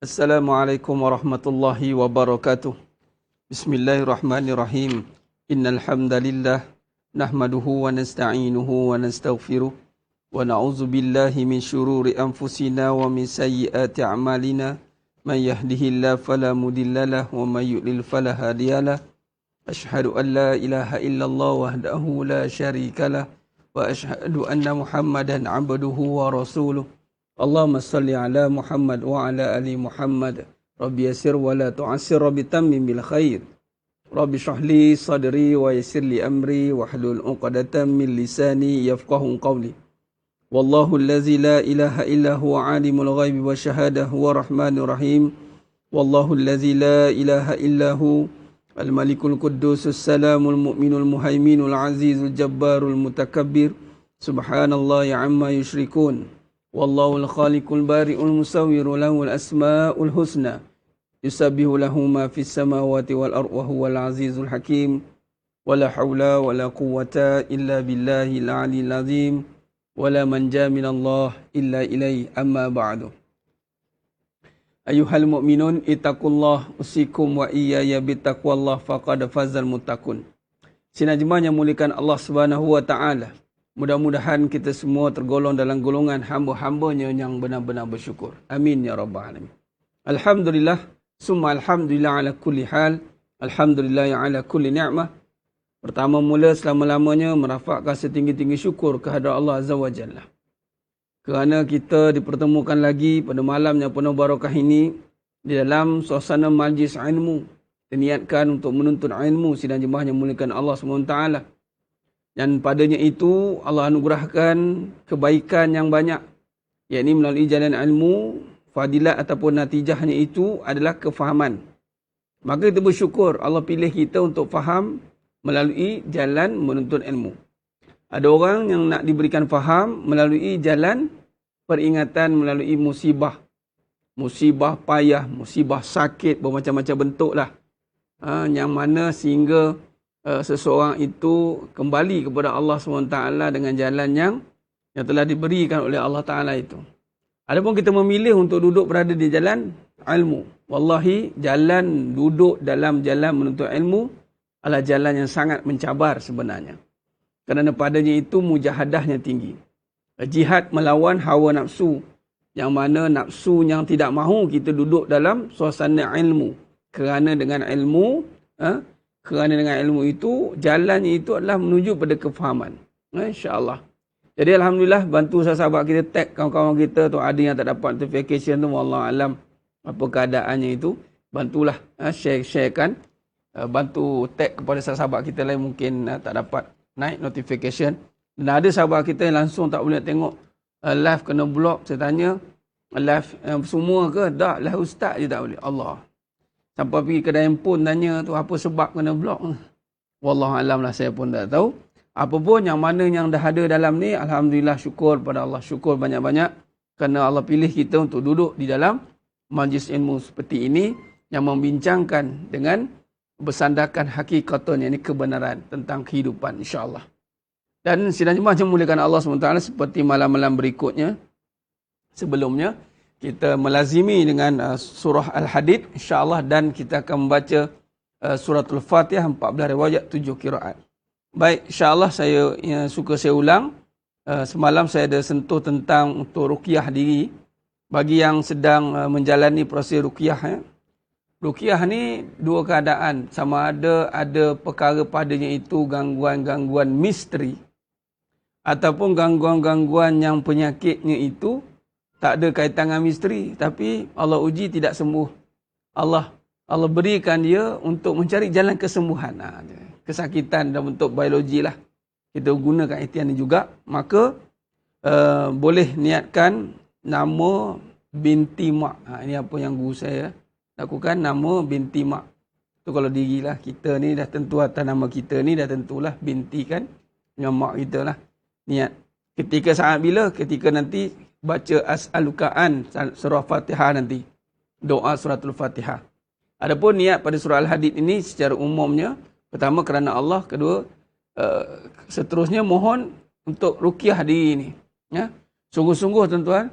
Assalamualaikum warahmatullahi wabarakatuh. Bismillahirrahmanirrahim. Innal hamdalillah nahmaduhu wa nasta'inuhu wa nastaghfiruh wa na'udzu billahi min shururi anfusina wa min sayyiati a'malina. Man yahdihillahu fala mudhillalah wa man yudlil fala hadiyalah. Asyhadu an la ilaha illallah wahdahu la syarikalah wa asyhadu anna Muhammadan 'abduhu wa rasuluh. Allahumma salli ala Muhammad wa ala ali Muhammad. Rabbi yassir wa la tu'assir, Rabbi tammim bil khair. Rabbi shrah li sadri wa yassir li amri wa hlul 'uqdatam min lisani yafqahu qawli. Wallahu allazi la ilaha illa huwa alimul ghaibi wa syahadah huwa rahmanur rahim. Wallahu allazi la ilaha illa hu al-malikul quddusus salamul mu'minul muhaiminul azizul jabbarul mutakabbir. Subhanallah ya amma yushrikun. Wallahul khaliqul bari'ul musawwiru lahul asma'ul husna. Yusabbihu lahu ma fis samawati wal ardi wa huwal azizul hakim. Wala haula wala quwwata illa billahil aliyyil azim. Wala manja minallah illa ilaihi, amma ba'du. Ayuhal mu'minun ittaqullah usikum wa iyaya bittaqwallah faqad fazal muttaqun. Sidang jemaah yang muliakan Allah Subhanahu wa taala. Mudah-mudahan kita semua tergolong dalam golongan hamba-hambanya yang benar-benar bersyukur. Amin ya rabbal alamin. Alhamdulillah, summa alhamdulillah ala kulli hal. Alhamdulillah ala kulli ni'mah. Pertama mula selama-lamanya merafakkan setinggi-tinggi syukur kehadrat Allah Azza wa Jalla. Kerana kita dipertemukan lagi pada malam yang penuh barakah ini di dalam suasana majlis ilmu. Diniatkan untuk menuntut ilmu sidang jemaah yang muliakan Allah SWT. Dan padanya itu Allah anugerahkan kebaikan yang banyak, yakni melalui jalan ilmu, fadilat ataupun natijahnya itu adalah kefahaman. Maka kita bersyukur Allah pilih kita untuk faham melalui jalan menuntut ilmu. Ada orang yang nak diberikan faham melalui jalan peringatan, melalui musibah. Musibah payah, musibah sakit, bermacam-macam bentuk lah. Yang mana sehingga seseorang itu kembali kepada Allah SWT dengan jalan yang telah diberikan oleh Allah Ta'ala itu. Adapun kita memilih untuk duduk berada di jalan ilmu. Wallahi, jalan duduk dalam jalan menuntut ilmu adalah jalan yang sangat mencabar sebenarnya. Kerana padanya itu mujahadahnya tinggi. Jihad melawan hawa nafsu. Yang mana nafsu yang tidak mahu kita duduk dalam suasana ilmu. Kerana dengan ilmu, itu, jalannya itu adalah menuju pada kefahaman. InsyaAllah. Jadi Alhamdulillah, bantu sahabat kita, tag kawan-kawan kita tu, ada yang tak dapat notification tu, wallahualam apa keadaannya itu, bantulah sharekan, bantu tag kepada sahabat kita lain mungkin tak dapat naik notification. Dan ada sahabat kita yang langsung tak boleh tengok live kena block. Saya tanya, live semua ke? Dah, live ustaz je tak boleh. Allah. Sampai pergi kedai handphone tanya tu apa sebab kena blok. Wallahualam lah, saya pun tak tahu. Apa pun yang mana yang dah ada dalam ni, Alhamdulillah syukur pada Allah. Syukur banyak-banyak kerana Allah pilih kita untuk duduk di dalam majlis ilmu seperti ini yang membincangkan dengan bersandarkan hakikatan, yakni kebenaran tentang kehidupan, insyaAllah. Dan sidang jemaah yang dimuliakan Allah SWT, seperti malam-malam berikutnya, sebelumnya, kita melazimi dengan surah Al-Hadid, insyaAllah, dan kita akan membaca suratul Fatihah, 14 riwayat, 7 kiraat. Baik, insyaAllah saya suka saya ulang. Semalam saya ada sentuh tentang untuk ruqyah diri. Bagi yang sedang menjalani proses ruqyah. Ruqyah ni dua keadaan. Sama ada perkara padanya itu gangguan-gangguan misteri. Ataupun gangguan-gangguan yang penyakitnya itu tak ada kaitan dengan misteri, tapi Allah uji tidak sembuh. Allah berikan dia untuk mencari jalan kesembuhan. Kesakitan dalam bentuk biologi lah. Kita gunakan ikhtiar ni juga. Maka boleh niatkan nama binti mak. Ini apa yang guru saya lakukan, nama binti mak. Tu kalau dirilah kita ni dah tentu atas nama kita ni dah tentulah binti kan. Dengan mak kita lah. Niat. Ketika saat bila? Ketika nanti baca as'aluka'an surah Fatihah nanti. Doa suratul Fatihah. Adapun niat pada surah Al-Hadid ini secara umumnya, pertama kerana Allah, kedua seterusnya mohon untuk ruqyah diri ini. Ya. Sungguh-sungguh tuan-tuan,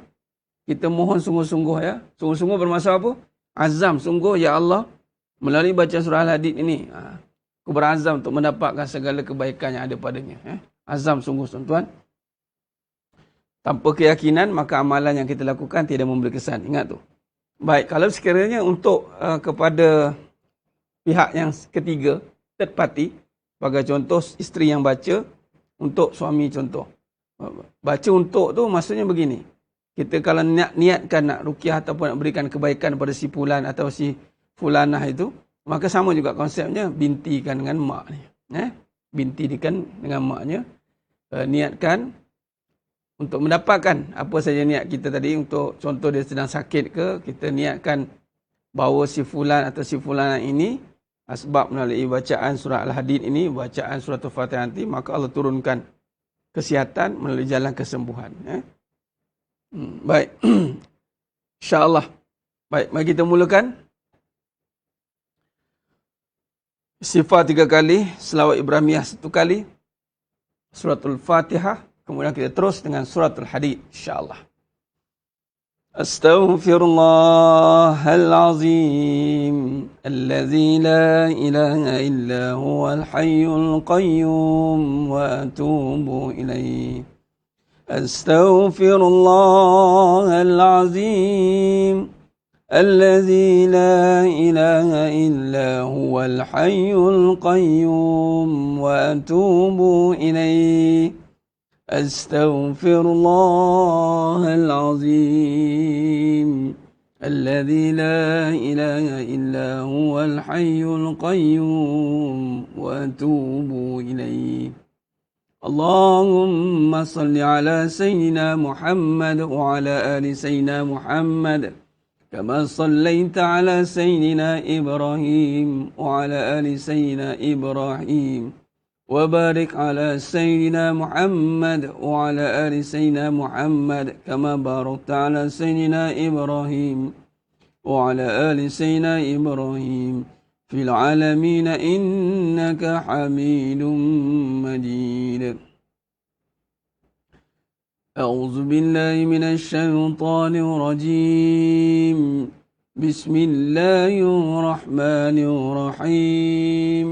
kita mohon sungguh-sungguh ya. Sungguh-sungguh bermaksud apa? Azam, sungguh ya Allah, melalui baca surah Al-Hadid ini, aku berazam untuk mendapatkan segala kebaikan yang ada padanya. Azam sungguh, tuan-tuan. Tanpa keyakinan, maka amalan yang kita lakukan tidak memberi kesan. Ingat tu. Baik, kalau sekiranya untuk kepada pihak yang ketiga, third party, sebagai contoh isteri yang baca, untuk suami contoh. Baca untuk tu maksudnya begini. Kita kalau niatkan nak ruqyah ataupun nak berikan kebaikan kepada si fulan atau si fulanah itu, maka sama juga konsepnya, bintikan dengan mak ni. Bintikan dengan maknya. Niatkan untuk mendapatkan apa saja niat kita tadi. Untuk contoh dia sedang sakit ke, kita niatkan bahawa si fulan atau si fulanah ini, sebab melalui bacaan surah Al-Hadid ini, bacaan surah Al-Fatihah nanti, maka Allah turunkan kesihatan melalui jalan kesembuhan. Baik. InsyaAllah. Baik, mari kita mulakan. Istighfar 3 kali, selawat Ibrahimiyah 1 kali, suratul Fatihah, kemudian kita terus dengan suratul Hadid, insyaAllah. Astaghfirullahal azim, allazi la ilaha illa huwal hayyul qayyum, wa atubu ilaih. Astaghfirullahal azim, الذي لا إله إلا هو الحي القيوم وأتوب إليه أستغفر الله العظيم الذي لا إله إلا هو الحي القيوم وأتوب إليه اللهم صل على سيدنا محمد وعلى آل سيدنا محمد كما صليت على سيدنا إبراهيم وعلى آل سيدنا إبراهيم وبارك على سيدنا محمد وعلى آل سيدنا محمد كما باركت على سيدنا إبراهيم وعلى آل سيدنا إبراهيم في العالمين إنك حميد مجيد. أعوذ بالله من الشيطان الرجيم. بسم الله الرحمن الرحيم.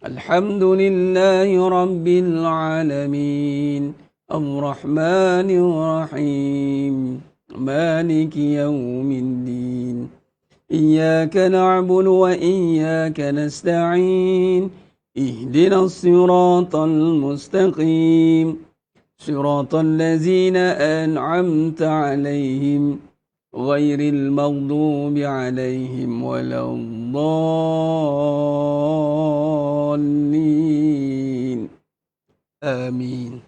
الحمد لله رب العالمين الرحمن الرحيم مالك يوم الدين إياك نعبد وإياك نستعين اهدنا الصراط المستقيم صراط الذين أنعمت عليهم غير المغضوب عليهم ولا الضالين آمين.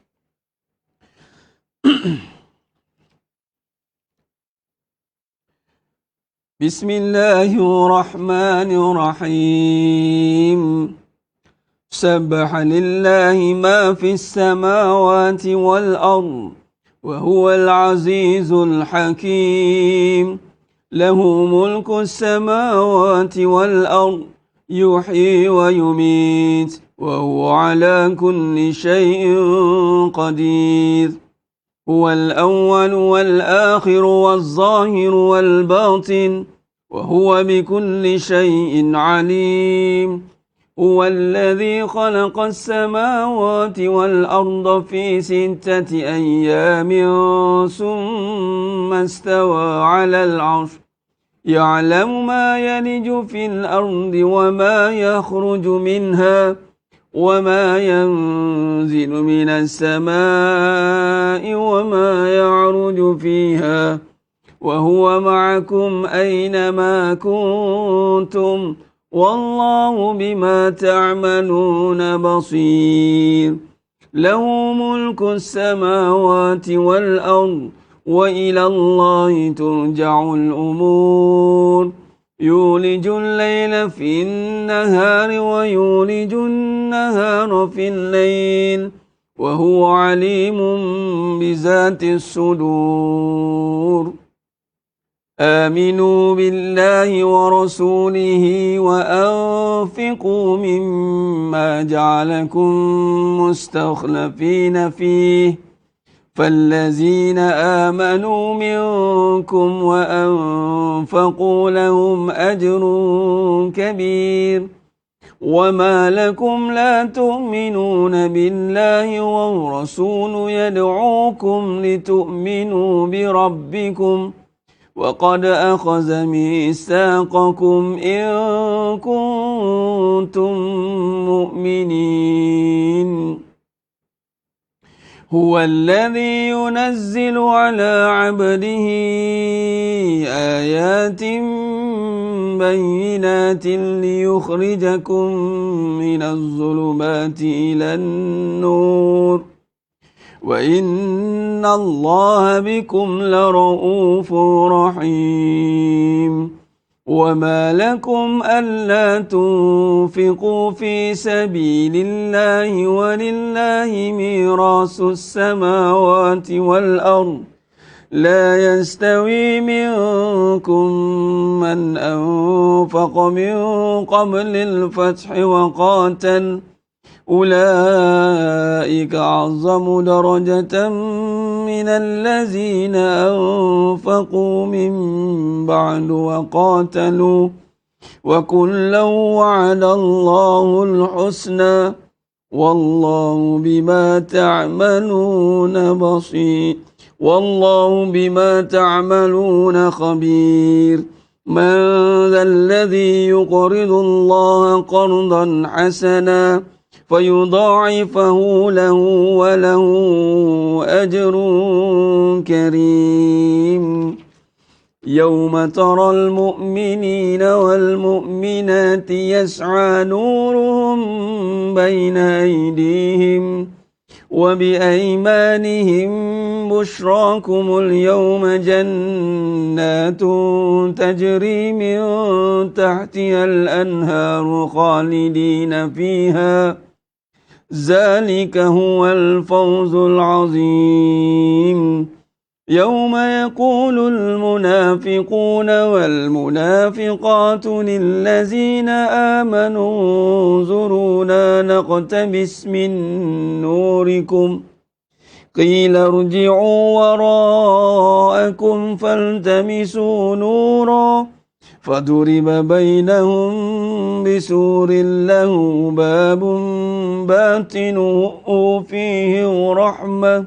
بسم الله الرحمن الرحيم. سبح لله ما في السماوات والأرض وهو العزيز الحكيم. له ملك السماوات والأرض يحيي ويميت وهو على كل شيء قدير. هو الأول والآخر والظاهر والباطن وهو بكل شيء عليم. هو الذي خلق السماوات والأرض في 6 أيام ثم استوى على العرش يعلم ما يلج في الأرض وما يخرج منها وما ينزل من السماء وما يعرج فيها وهو معكم أينما كنتم والله بما تعملون بصير. له ملك السماوات والأرض وإلى الله ترجع الأمور. يولج الليل في النهار ويولج النهار في الليل وهو عليم بذات الصدور. آمنوا بالله ورسوله وأنفقوا مما جعلكم مستخلفين فيه فالذين آمنوا منكم وأنفقوا لهم أجر كبير وما لكم لا تؤمنون بالله والرسول يدعوكم لتؤمنوا بربكم وقد أخذ ميثاقكم إن كنتم مؤمنين هو الذي ينزل على عبده آيات بينات ليخرجكم من الظلمات إلى النور وإن الله بكم لرؤوف رحيم وما لكم ألا تنفقوا في سبيل الله ولله ميراث السماوات والأرض لا يستوي منكم من أنفق من قبل الفتح وقاتل أولئك أعظم درجة من الذين أنفقوا من بعد وقاتلوا وكلا وعد الله الحسنى والله بما تعملون بصير والله بما تعملون خبير من ذا الذي يقرض الله قرضا حسنا فيضاعفه له وله أجر كريم يوم ترى المؤمنين والمؤمنات يسعى نورهم بين أيديهم وبأيمانهم بشراكم اليوم جنات تجري من تحتها الأنهار خالدين فيها ذلك هو الفوز العظيم يوم يقول المنافقون والمنافقات للذين آمنوا انظرونا نقتبس من نوركم قيل ارجعوا وراءكم فالتمسوا نورا فضرب بينهم بسور له باب باطنه فيه رحمة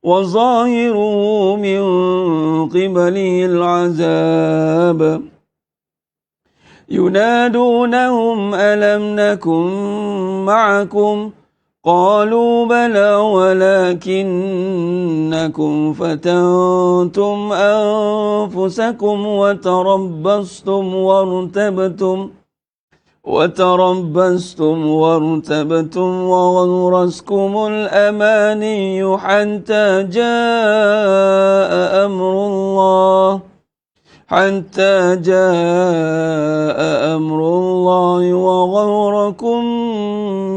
وظاهره من قبله العذاب ينادونهم ألم نكن معكم قالوا بلى ولكنكم فتنتم أنفسكم وتربصتم وارتبتم وغرسكم الأماني حتى جاء أمر الله وغركم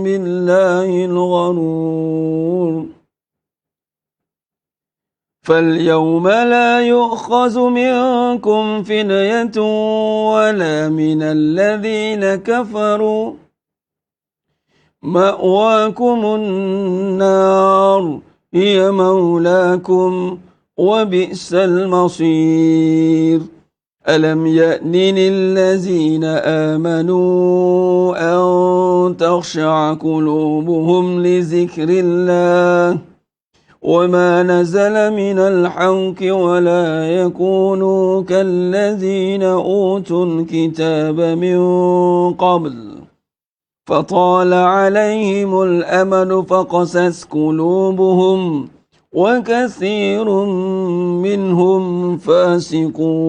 بالله الغرور فاليوم لا يؤخذ منكم فدية ولا من الذين كفروا مأواكم النار هي مولاكم وبئس المصير ألم يأن للذين آمنوا أن تخشع قلوبهم لذكر الله وما نزل من الحق ولا يكونوا كالذين أوتوا الكتاب من قبل فطال عليهم الأمد فقست قلوبهم وكثير منهم فاسقون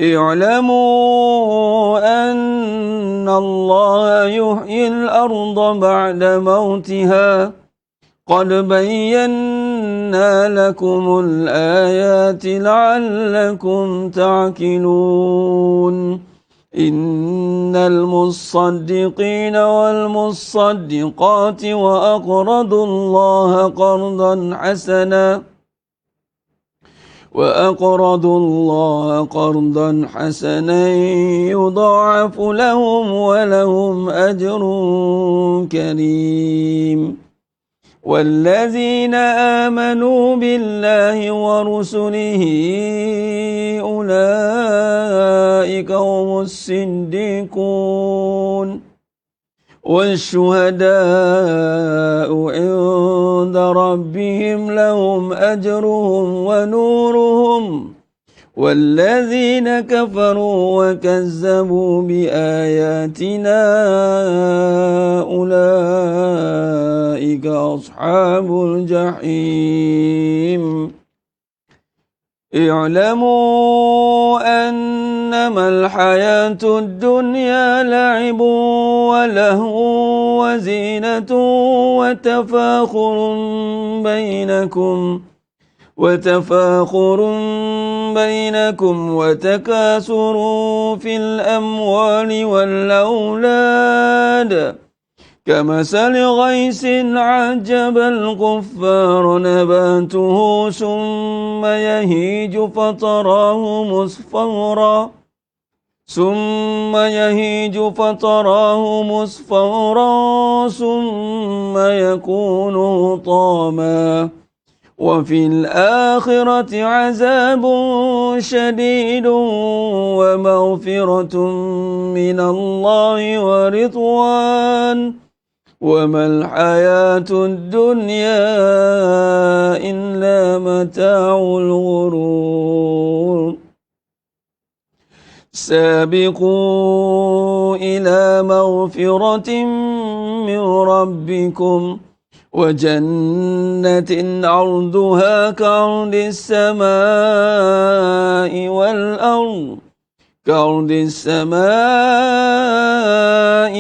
اعلموا أن الله يحيي الأرض بعد موتها قد بينا لكم الآيات لعلكم تعقلون إن المصدقين والمصدقات وأقرضوا الله قرضا حسنا يضاعف لهم ولهم أجر كريم والذين آمنوا بالله ورسله أولئك هم الصديقون والشهداء عند ربهم لهم أجرهم ونورهم والذين كفروا وكذبوا بآياتنا أولئك أصحاب الجحيم اعلموا أنما الحياة الدنيا لعب ولهو وزينة وتفاخر بينكم وتكاثر في الأموال والأولاد كمثل غيث عجب الكفار نباته ثم يهيج فتراه مصفرا ثم يكون طاما وفي الآخرة عذاب شديد ومغفرة من الله ورضوان وما الحياة الدنيا إلا متاع الغرور سابقوا إلى مغفرة من ربكم وجنة عرضها كعرض السماء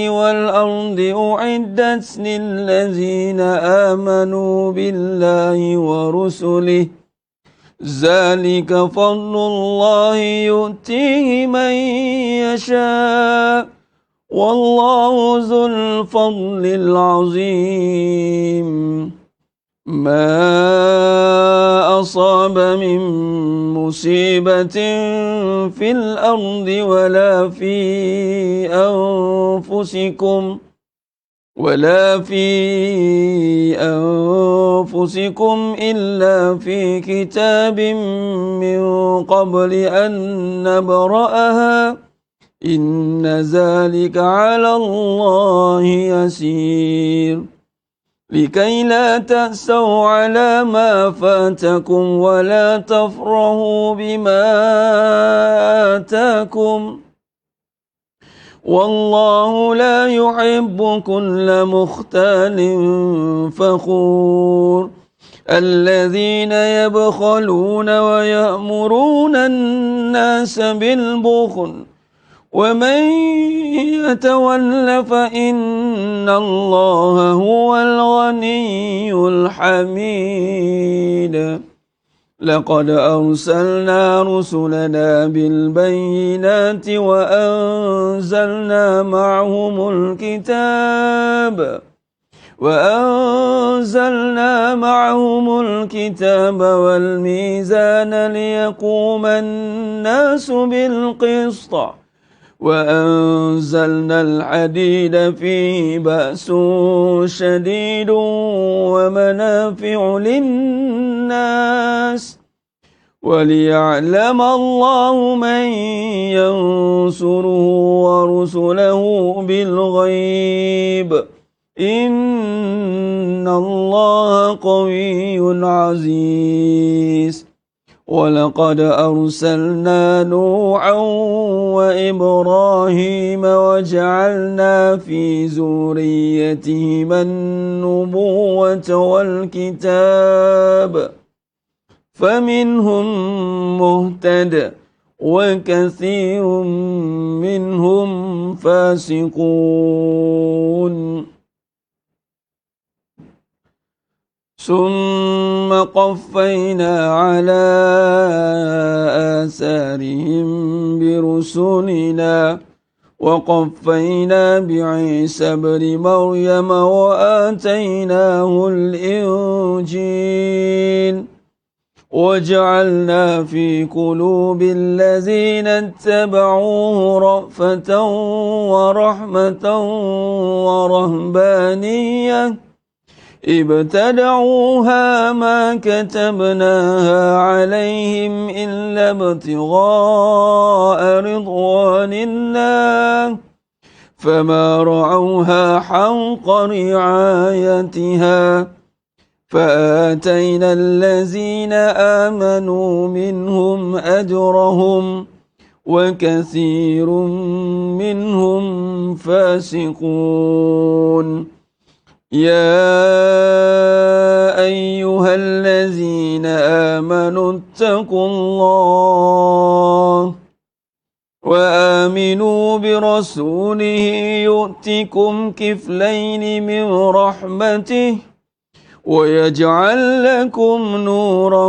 والأرض أعدت للذين آمنوا بالله ورسله ذلك فضل الله يؤتيه من يشاء والله ذو الفضل العظيم ما أصاب من مصيبة في الأرض ولا في أنفسكم إلا في كتاب من قبل أن نبرأها إن ذلك على الله يسير لكي لا تأسوا على ما فاتكم ولا تفرحوا بما آتاكم والله لا يحب كل مختال فخور الذين يبخلون ويأمرون الناس بالبخل ومن يتول فإن الله هو الغني الحميد لقد أرسلنا رسلنا بالبينات وأنزلنا معهم الكتاب والميزان ليقوم الناس بالقسط وأنزلنا الحديد فيه بأس شديد ومنافع للناس وليعلم الله من ينصره ورسله بالغيب إن الله قوي عزيز ولقد أرسلنا نوحا وإبراهيم وجعلنا في ذريتهما النبوة والكتاب فمنهم مهتد وكثير منهم فاسقون ثم قفينا على آثارهم برسلنا وقفينا بعيسى ابن مريم وآتيناه الإنجيل وجعلنا في قلوب الذين اتبعوه رأفة ورحمة ابتدعوها ما كتبناها عليهم إلا ابتغاء رضوان الله فما رعوها حق رعايتها فآتينا الذين آمنوا منهم أجرهم وكثير منهم فاسقون يا أيها الذين آمنوا اتقوا الله وآمنوا برسوله يؤتكم كفلين من رحمته ويجعل لكم نورا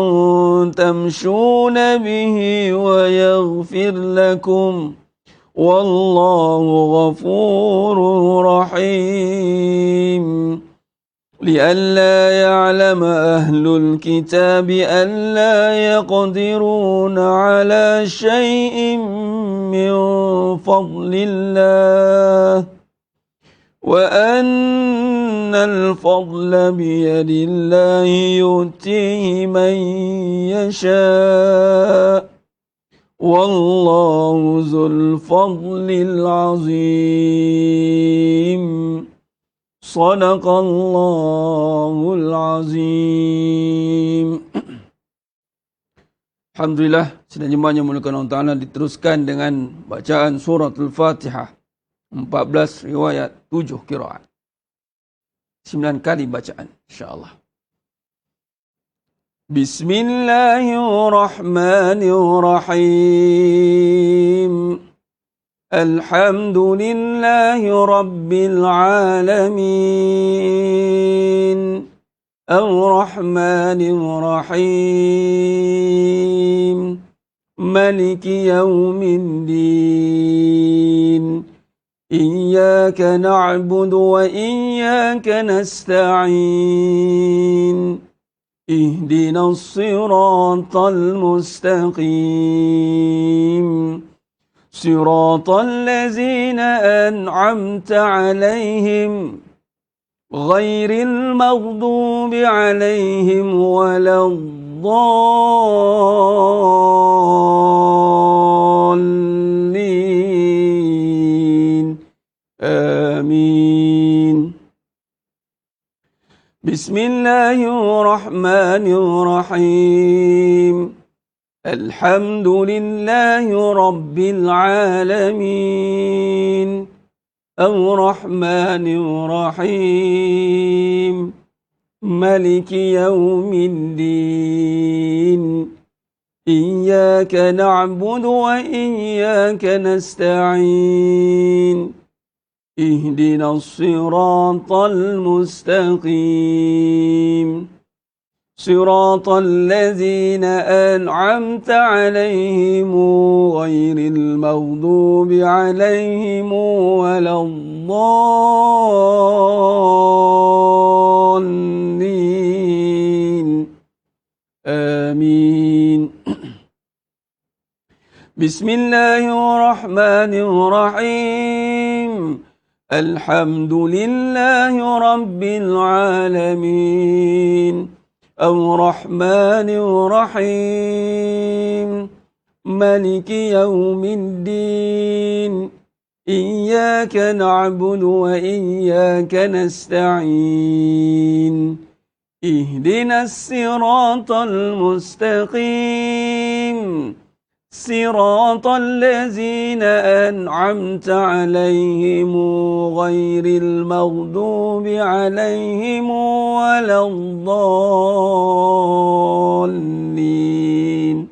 تمشون به ويغفر لكم والله غفور رحيم لئلا يعلم أهل الكتاب ألا يقدرون على شيء من فضل الله وأن الفضل بيد الله يؤتيه من يشاء والله ذو الفضل العظيم صدق الله العظيم. Alhamdulillah, sedang jemaahnya mulakan Allah Ta'ala diteruskan dengan bacaan surat Al-Fatihah 14 riwayat 7 qiraat 9 kali bacaan insyaAllah. Bismillahirrahmanirrahim. Alhamdulillahi Rabbil Alamin. Ar-Rahmanir-Rahim. Maliki Yawmiddin. Iyyaka na'budu wa iyyaka nasta'in. Ihdinas siratal mustaqim. Siratal ladzina an'amta 'alaihim ghairil maghdubi 'alaihim waladdallin. Amin. Bismillahirrahmanirrahim. Alhamdulillahi Rabbil Alamin. Ar-Rahmanir-Rahim. Maliki Yawmiddin. Iyyaka na'budu wa iyyaka nasta'in. Ihdinas siratal mustaqim. Siratal ladzina an'amta 'alaihim ghairil maghdubi 'alaihim waladdallin. Amin. Bismillahirrahmanirrahim. Alhamdulillahi Rabbil Alamin. Ar-Rahmanir-Rahim. Maliki Yawmiddin. Iyyaka na'budu wa iyyaka nasta'in. Ihdinas siratal mustaqim. Siratal ladzina an'amta 'alaihim ghairil maghdubi 'alaihim waladdallin.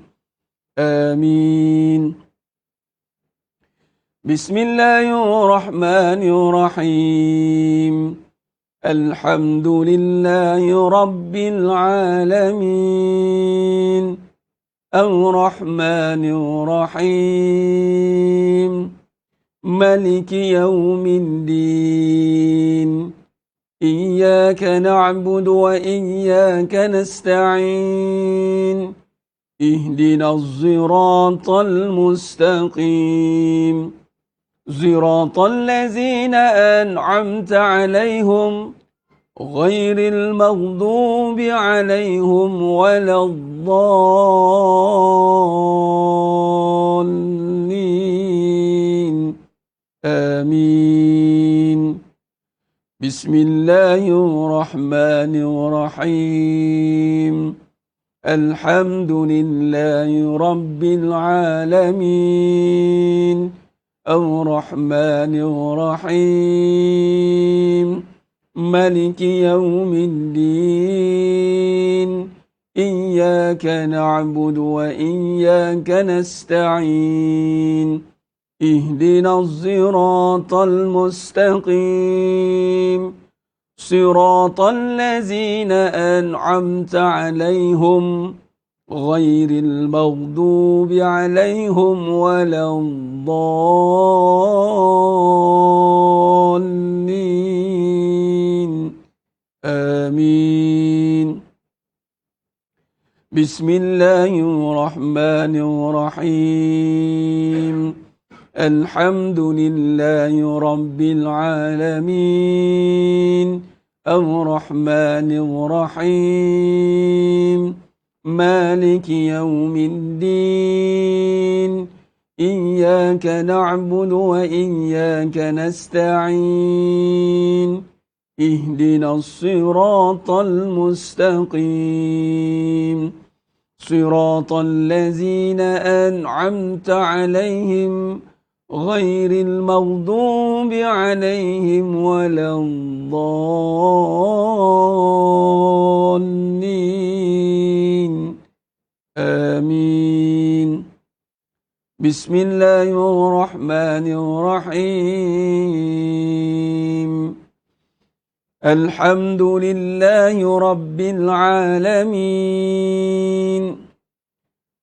Amin. Bismillahirrahmanirrahim. Alhamdulillahi Rabbil Alamin. Ar-Rahmanir-Rahim. Maliki Yawmiddin. Iyyaka na'budu wa iyyaka nasta'in. Ihdinas siratal mustaqim. Siratal ladzina an'amta 'alaihim غير المغضوب عليهم ولا الضالين آمين. بسم الله الرحمن الرحيم. الحمد لله رب العالمين الرحمن الرحيم مالك يوم الدين إياك نعبد وإياك نستعين اهدنا الصراط المستقيم صراط الذين أنعمت عليهم غير المغضوب عليهم ولا الضالين آمين. بسم الله الرحمن الرحيم. الحمد لله رب العالمين الرحمن الرحيم مالك يوم الدين إياك نعبد وإياك نستعين اهدنا الصراط المستقيم صراط الذين أنعمت عليهم غير المغضوب عليهم ولا الضالين آمين. بسم الله الرحمن الرحيم. الحمد لله رب العالمين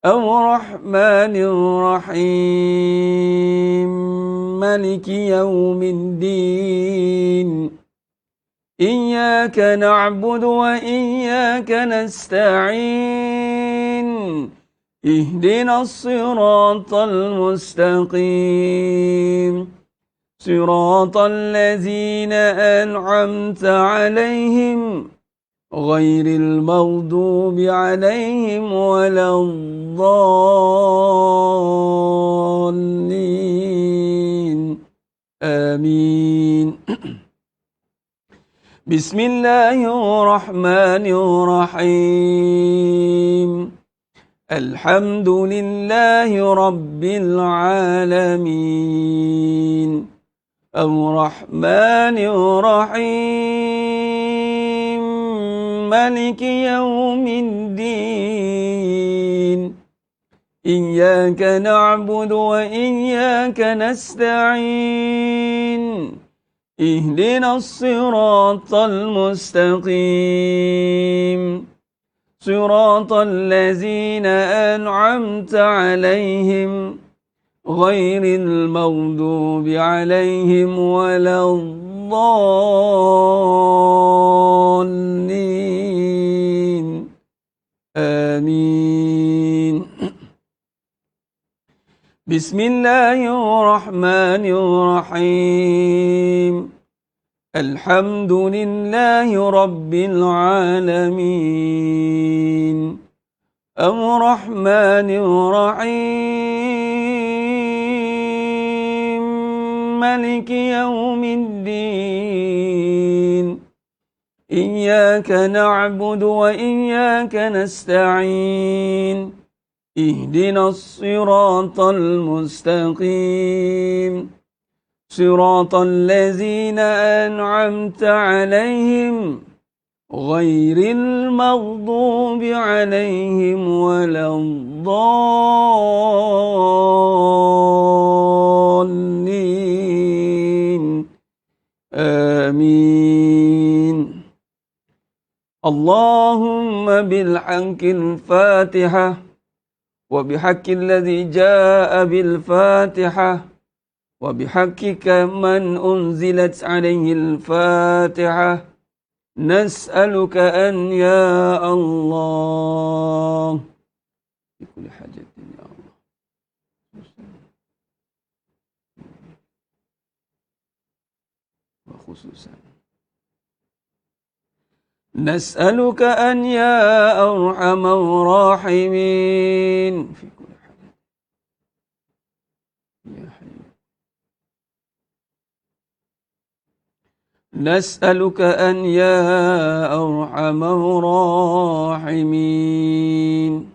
الرحمن الرحيم مالك يوم الدين إياك نعبد وإياك نستعين اهدنا الصراط المستقيم صراط الذين أنعمت عليهم غير المغضوب عليهم ولا الضالين آمين. بسم الله الرحمن الرحيم. الحمد لله رب العالمين الرحمن الرحيم مالك يوم الدين إياك نعبد وإياك نستعين اهدنا الصراط المستقيم صراط الذين أنعمت عليهم غير المغضوب عليهم ولا الضالين آمين. بسم الله الرحمن الرحيم. الحمد لله رب العالمين الرحمن الرحيم مالك يوم الدين إياك نعبد وإياك نستعين اهدنا الصراط المستقيم صراط الذين أنعمت عليهم غير المغضوب عليهم ولا الضالين آمين. اللهم بالحق الفاتحة وبحق الذي جاء بالفاتحة وبحقك من أنزلت عليه الفاتحة نسألك أن يا الله بكل حاجة يا الله وخصوصا Nas'aluka an ya arhamar rahimin. Ya Hayy. Nas'aluka an ya arhamar rahimin.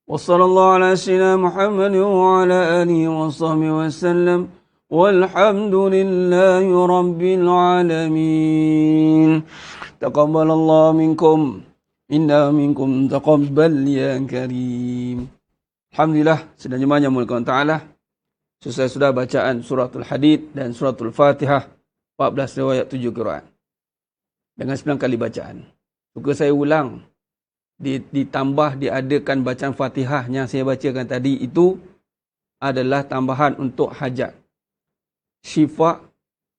وصلى الله على سيدنا محمد وعلى آله وصحبه وسلم والحمد لله رب العالمين تقبل الله منكم إنا منكم تقبل يا كريم. Alhamdulillah, sedang mulakan Ta'ala. Selesai sudah bacaan suratul Hadid dan suratul Fatihah, 14 riwayat 7 qiraat. Dengan 9 kali bacaan. Suka saya ulang, ditambah diadakan bacaan Fatihah yang saya bacakan tadi itu adalah tambahan untuk hajat. Syifa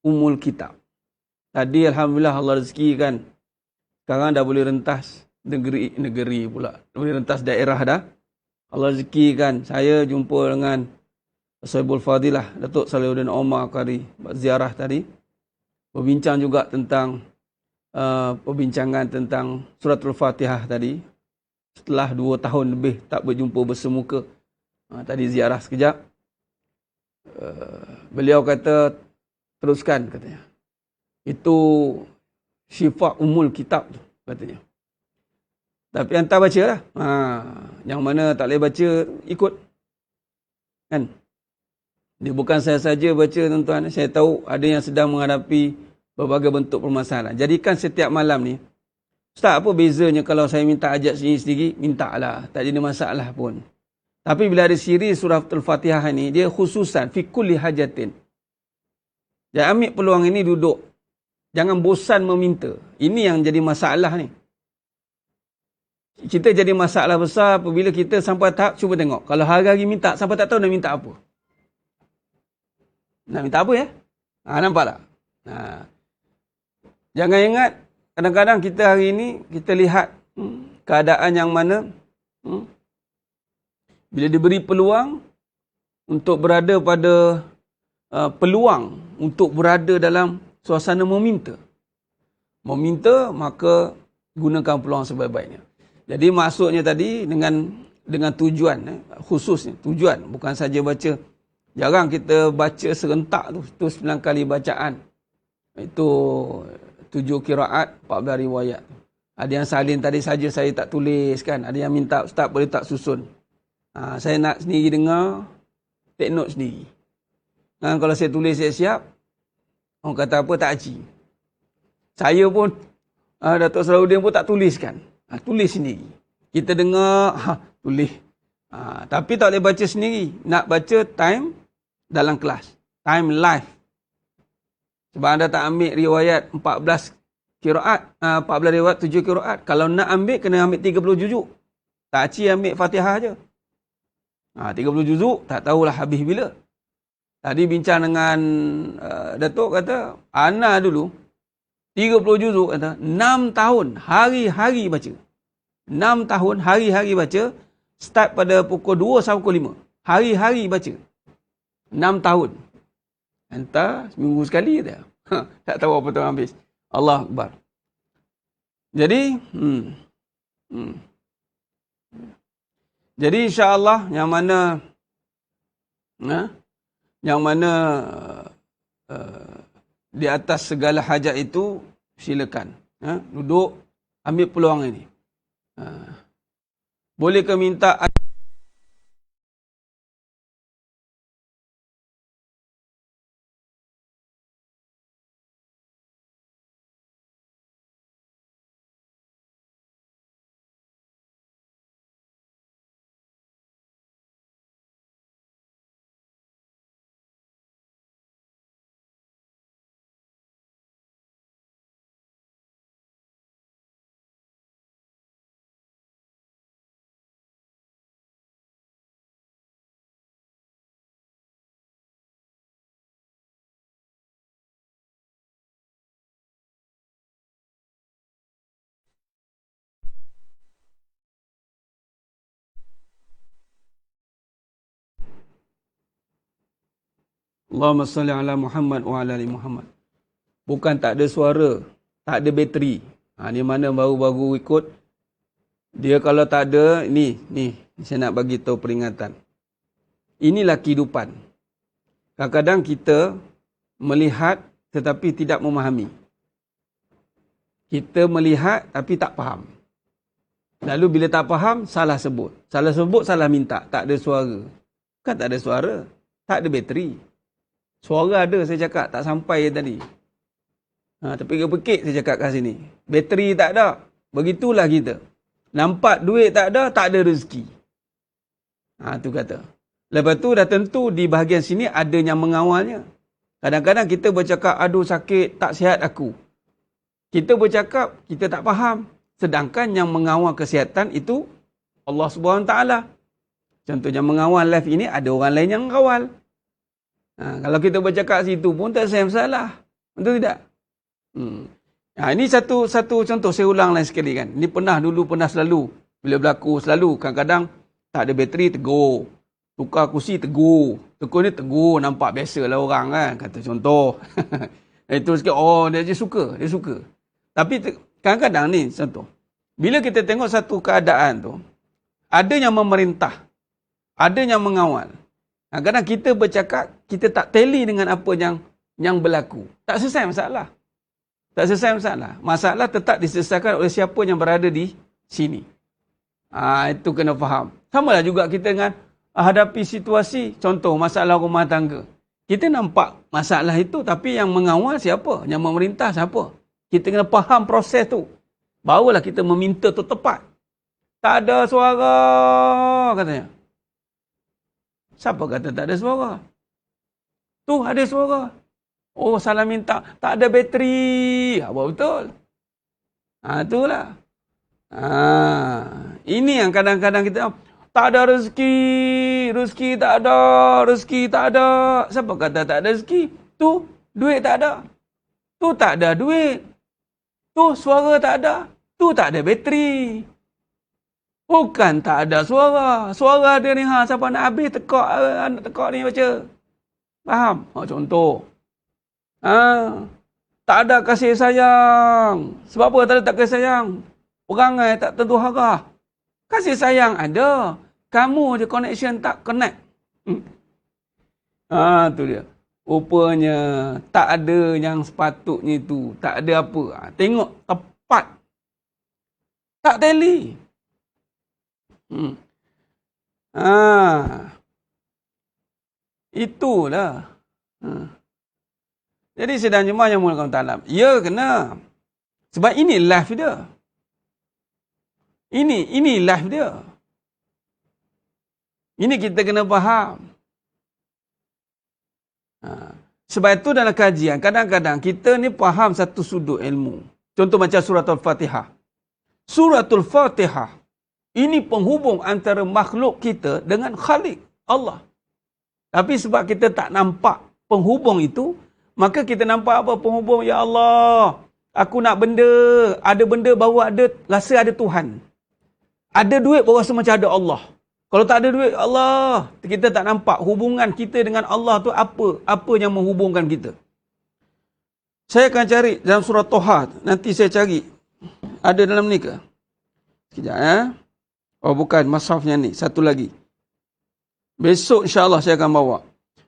umul kitab. Tadi Alhamdulillah Allah rezekikan. Sekarang dah boleh rentas negeri pula. Boleh rentas daerah dah. Allah rezekikan. Saya jumpa dengan Sahibul Fadilah, Datuk Salihuddin Omar Qari, ziarah tadi. Berbincang juga tentang perbincangan tentang suratul Fatihah tadi. Setelah 2 tahun lebih tak berjumpa bersemuka. Tadi ziarah sekejap. Beliau kata, teruskan katanya. Itu syifa umul kitab tu katanya. Tapi hantar baca lah. Yang mana tak boleh baca, ikut. Kan? Dia bukan saya saja baca tuan-tuan. Saya tahu ada yang sedang menghadapi berbagai bentuk permasalahan. Jadikan setiap malam ni, Ustaz, apa bezanya kalau saya minta ajak sendiri? Mintalah. Tak ada masalah pun. Tapi bila ada siri surah Al-Fatihah ni, dia khususan, fi kulli hajatin. Jangan ambil peluang ini duduk. Jangan bosan meminta. Ini yang jadi masalah ni. Kita jadi masalah besar apabila kita sampai tahap, cuba tengok. Kalau hari-hari minta, sampai tak tahu nak minta apa. Nak minta apa ya? Nampak tak? Jangan ingat, kadang-kadang kita hari ini, kita lihat keadaan yang mana, bila diberi peluang untuk berada pada peluang untuk berada dalam suasana meminta. Meminta, maka gunakan peluang sebaik-baiknya. Jadi maksudnya tadi dengan tujuan, khususnya tujuan, bukan saja baca. Jarang kita baca serentak tu 9 kali bacaan. Itu 7 qiraat, 14 riwayat. Ada yang salin tadi saja saya tak tulis kan. Ada yang minta, Ustaz boleh tak susun. Saya nak sendiri dengar, take note sendiri. Kalau saya tulis siap-siap, orang kata apa, tak aci. Saya pun, Datuk Selahuddin pun tak tuliskan. Tulis sendiri. Kita dengar, tulis. Tapi tak boleh baca sendiri. Nak baca time dalam kelas. Time live. Sebab anda tak ambil riwayat 14 qiraat, 14 riwayat 7 qiraat. Kalau nak ambil, kena ambil 30 juzuk. Tak aci ambil Fatihah je. 30 juzuk, tak tahulah habis bila. Tadi bincang dengan Datuk kata, Ana dulu, 30 juzuk kata, 6 tahun, hari-hari baca. 6 tahun, hari-hari baca, start pada pukul 2 sampai pukul 5. Hari-hari baca. 6 tahun. Hantar seminggu sekali dia. Tak tahu apa tu habis. Allah Akbar. Jadi, jadi insya-Allah yang mana di atas segala hajat itu silakan duduk ambil peluang ini. Boleh ke minta Allahumma salli ala Muhammad wa ala ali Muhammad. Bukan tak ada suara, tak ada bateri. Ni mana baru-baru ikut. Dia kalau tak ada, ni saya nak bagi tahu peringatan. Inilah kehidupan. Kadang-kadang kita melihat tetapi tidak memahami. Kita melihat tapi tak faham. Lalu bila tak faham, salah sebut. Salah sebut, salah minta. Tak ada suara. Bukan tak ada suara. Tak ada bateri. Suara ada, saya cakap. Tak sampai tadi. Terpekik-pekik saya cakap kat sini. Bateri tak ada. Begitulah kita. Nampak duit tak ada rezeki. Tu kata. Lepas tu dah tentu di bahagian sini ada yang mengawalnya. Kadang-kadang kita bercakap, aduh sakit, tak sihat aku. Kita bercakap, kita tak faham. Sedangkan yang mengawal kesihatan itu Allah SWT. Contohnya mengawal live ini, ada orang lain yang mengawal. Kalau kita bercakap situ pun tak saya masalah. Betul tidak? Ini satu contoh, saya ulang lain sekali kan. Ini pernah selalu. Bila berlaku selalu. Kadang-kadang tak ada bateri, tegur. Tukar kursi, tegur. Tegur ni tegur, nampak biasalah orang kan. Kata contoh. Itu sikit, dia suka. Tapi kadang-kadang ni contoh. Bila kita tengok satu keadaan tu, ada yang memerintah. Ada yang mengawal. Kadang-kadang kita bercakap, kita tak tally dengan apa yang berlaku. Tak selesai masalah. Masalah tetap diselesaikan oleh siapa yang berada di sini. Itu kena faham. Sama lah juga kita dengan hadapi situasi, contoh masalah rumah tangga. Kita nampak masalah itu, tapi yang mengawal siapa? Yang memerintah siapa? Kita kena faham proses tu. Barulah kita meminta tu tepat. Tak ada suara, katanya. Siapa kata tak ada suara? Tu ada suara. Salah minta. Tak ada bateri. Apa betul? Itulah. Ini yang kadang-kadang kita, tak ada rezeki tak ada. Siapa kata tak ada rezeki? Tu duit tak ada. Tu tak ada duit. Tu suara tak ada. Tu tak ada bateri. Bukan tak ada suara. Suara ada ni, siapa nak habis tekak ni baca. Faham? Contoh. Tak ada kasih sayang. Sebab apa tak ada kasih sayang? Perangai tak tentu harah. Kasih sayang ada. Kamu je connection tak connect. Tu dia. Rupanya tak ada yang sepatutnya itu. Tak ada apa. Tengok tepat. Tak tally. Itulah. Jadi sedang jemaah yang mulakan ta'ala. Ya kena. Sebab ini live dia. Ini live dia. Ini kita kena faham. Sebab itu dalam kajian, kadang-kadang kita ni faham satu sudut ilmu. Contoh macam surat Al-Fatihah. Suratul Fatihah. Ini penghubung antara makhluk kita dengan Khalik, Allah. Tapi sebab kita tak nampak penghubung itu, maka kita nampak apa penghubung? Ya Allah, aku nak benda. Ada benda baru rasa ada Tuhan. Ada duit baru rasa macam ada Allah. Kalau tak ada duit, Allah, kita tak nampak hubungan kita dengan Allah tu apa? Apa yang menghubungkan kita? Saya akan cari dalam surah Toha. Nanti saya cari. Ada dalam ni ke? Sekejap bukan, mushafnya ni. Satu lagi. Besok insya-Allah saya akan bawa.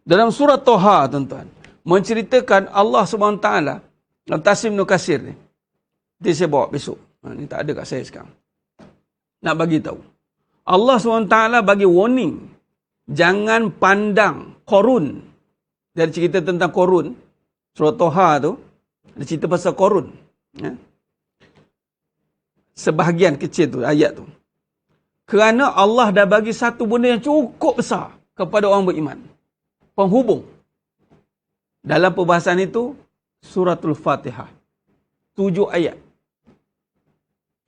Dalam surah Toha, tuan-tuan, menceritakan Allah SWT dalam Tafsir Ibn Katsir ni. Nanti saya bawa besok. Ni tak ada kat saya sekarang. Nak bagi tahu. Allah SWT bagi warning. Jangan pandang Qarun. Dari cerita tentang Qarun. Surah Toha tu. Ada cerita pasal Qarun. Sebahagian kecil tu, ayat tu. Kerana Allah dah bagi satu benda yang cukup besar kepada orang beriman. Penghubung. Dalam perbahasan itu, Suratul Fatihah. 7 ayat.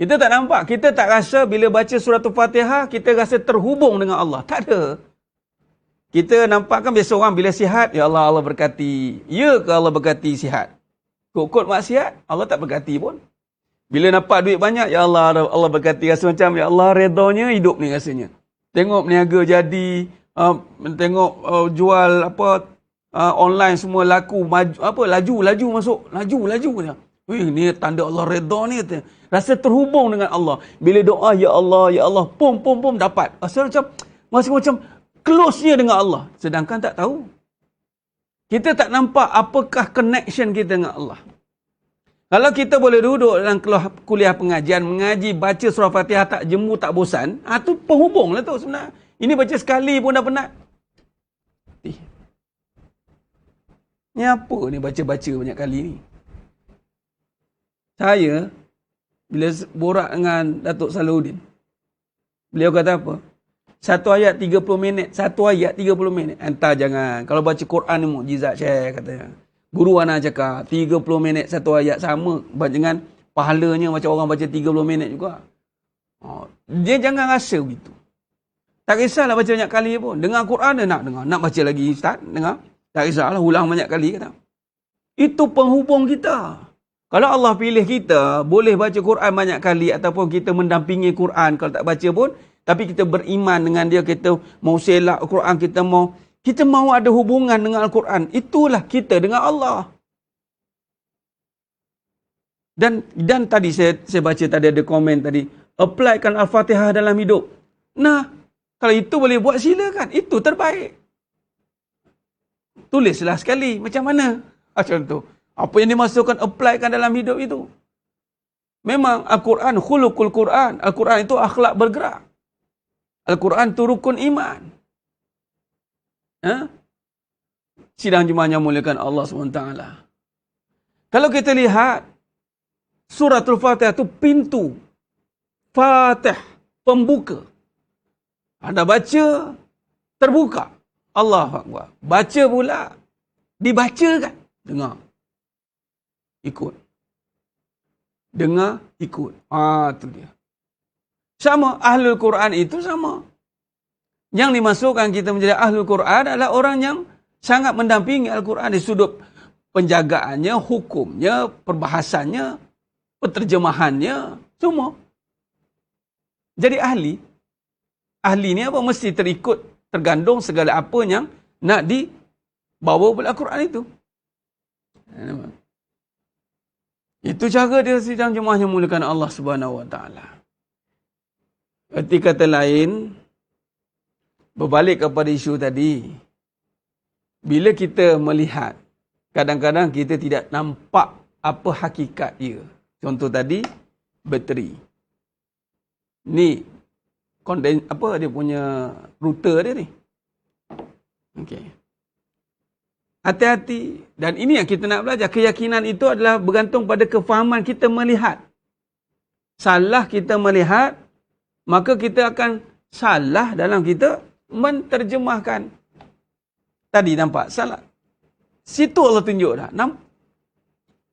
Kita tak nampak, kita tak rasa bila baca Suratul Fatihah, kita rasa terhubung dengan Allah. Tak ada. Kita nampak kan biasa orang bila sihat, ya Allah, Allah berkati. Ya ke Allah berkati sihat? Kod-kod maksiat, Allah tak berkati pun. Bila nampak duit banyak, ya Allah, Allah berkati. Rasa macam, ya Allah redanya hidup ni rasanya. Tengok peniaga jadi, tengok jual apa online semua laku maju, laju masuk, laju dia. Ni tanda Allah redha ni kata. Rasa terhubung dengan Allah. Bila doa ya Allah, pom dapat. Rasa macam close-nya dengan Allah. Sedangkan tak tahu. Kita tak nampak apakah connection kita dengan Allah. Kalau kita boleh duduk dalam kuliah pengajian, mengaji, baca surah Fatihah tak jemu, tak bosan, tu penghubung lah tu sebenarnya. Ini baca sekali pun dah penat. Ni apa ni baca-baca banyak kali ni? Saya, bila borak dengan Datuk Salahuddin, beliau kata apa? Satu ayat 30 minit. Entah jangan. Kalau baca Quran ni mukjizat Syekh katanya. Guru anak cakap, 30 minit satu ayat sama. Dengan pahalanya macam orang baca 30 minit juga. Dia jangan rasa begitu. Tak kisahlah baca banyak kali pun. Dengar Quran dia nak dengar. Nak baca lagi Ustaz, dengar. Tak kisahlah ulang banyak kali kata. Itu penghubung kita. Kalau Allah pilih kita, boleh baca Quran banyak kali ataupun kita mendampingi Quran kalau tak baca pun, tapi kita beriman dengan dia, kita mau selak Quran, kita mau ada hubungan dengan Al-Quran. Itulah kita dengan Allah. Dan tadi saya baca tadi ada komen tadi, applykan Al-Fatihah dalam hidup. Nah, kalau itu boleh buat silakan. Itu terbaik. Tulislah sekali. Macam mana? Macam tu. Apa yang dimasukkan, applykan dalam hidup itu. Memang Al-Quran, khuluqul Quran. Al-Quran itu akhlak bergerak. Al-Quran itu rukun iman. Sidang jemaah yang muliakan Allah SWT. Kalau kita lihat, suratul Fatihah itu pintu. Fatih, pembuka. Anda baca, terbuka. Allahu Akbar. Baca pula, dibacakan. Dengar. Ikut. Dengar, ikut. Itu dia. Sama, Ahlul Quran itu sama. Yang dimasukkan kita menjadi Ahlul Quran adalah orang yang sangat mendampingi Al-Quran di sudut penjagaannya, hukumnya, perbahasannya, penterjemahannya, semua. Jadi ahli. Ahli ni apa? Mesti tergantung segala apa yang nak dibawa oleh Al-Quran itu. Itu cara dia sidang jemaah yang muliakan Allah Subhanahu Wa Taala. Erti kata lain, berbalik kepada isu tadi, bila kita melihat, kadang-kadang kita tidak nampak apa hakikat dia. Contoh tadi, bateri. Ni dia punya router dia ni. Okey. Hati-hati. Dan ini yang kita nak belajar. Keyakinan itu adalah bergantung pada kefahaman kita melihat. Salah kita melihat, maka kita akan salah dalam kita menterjemahkan. Tadi nampak salah. Situ Allah tunjuk dah.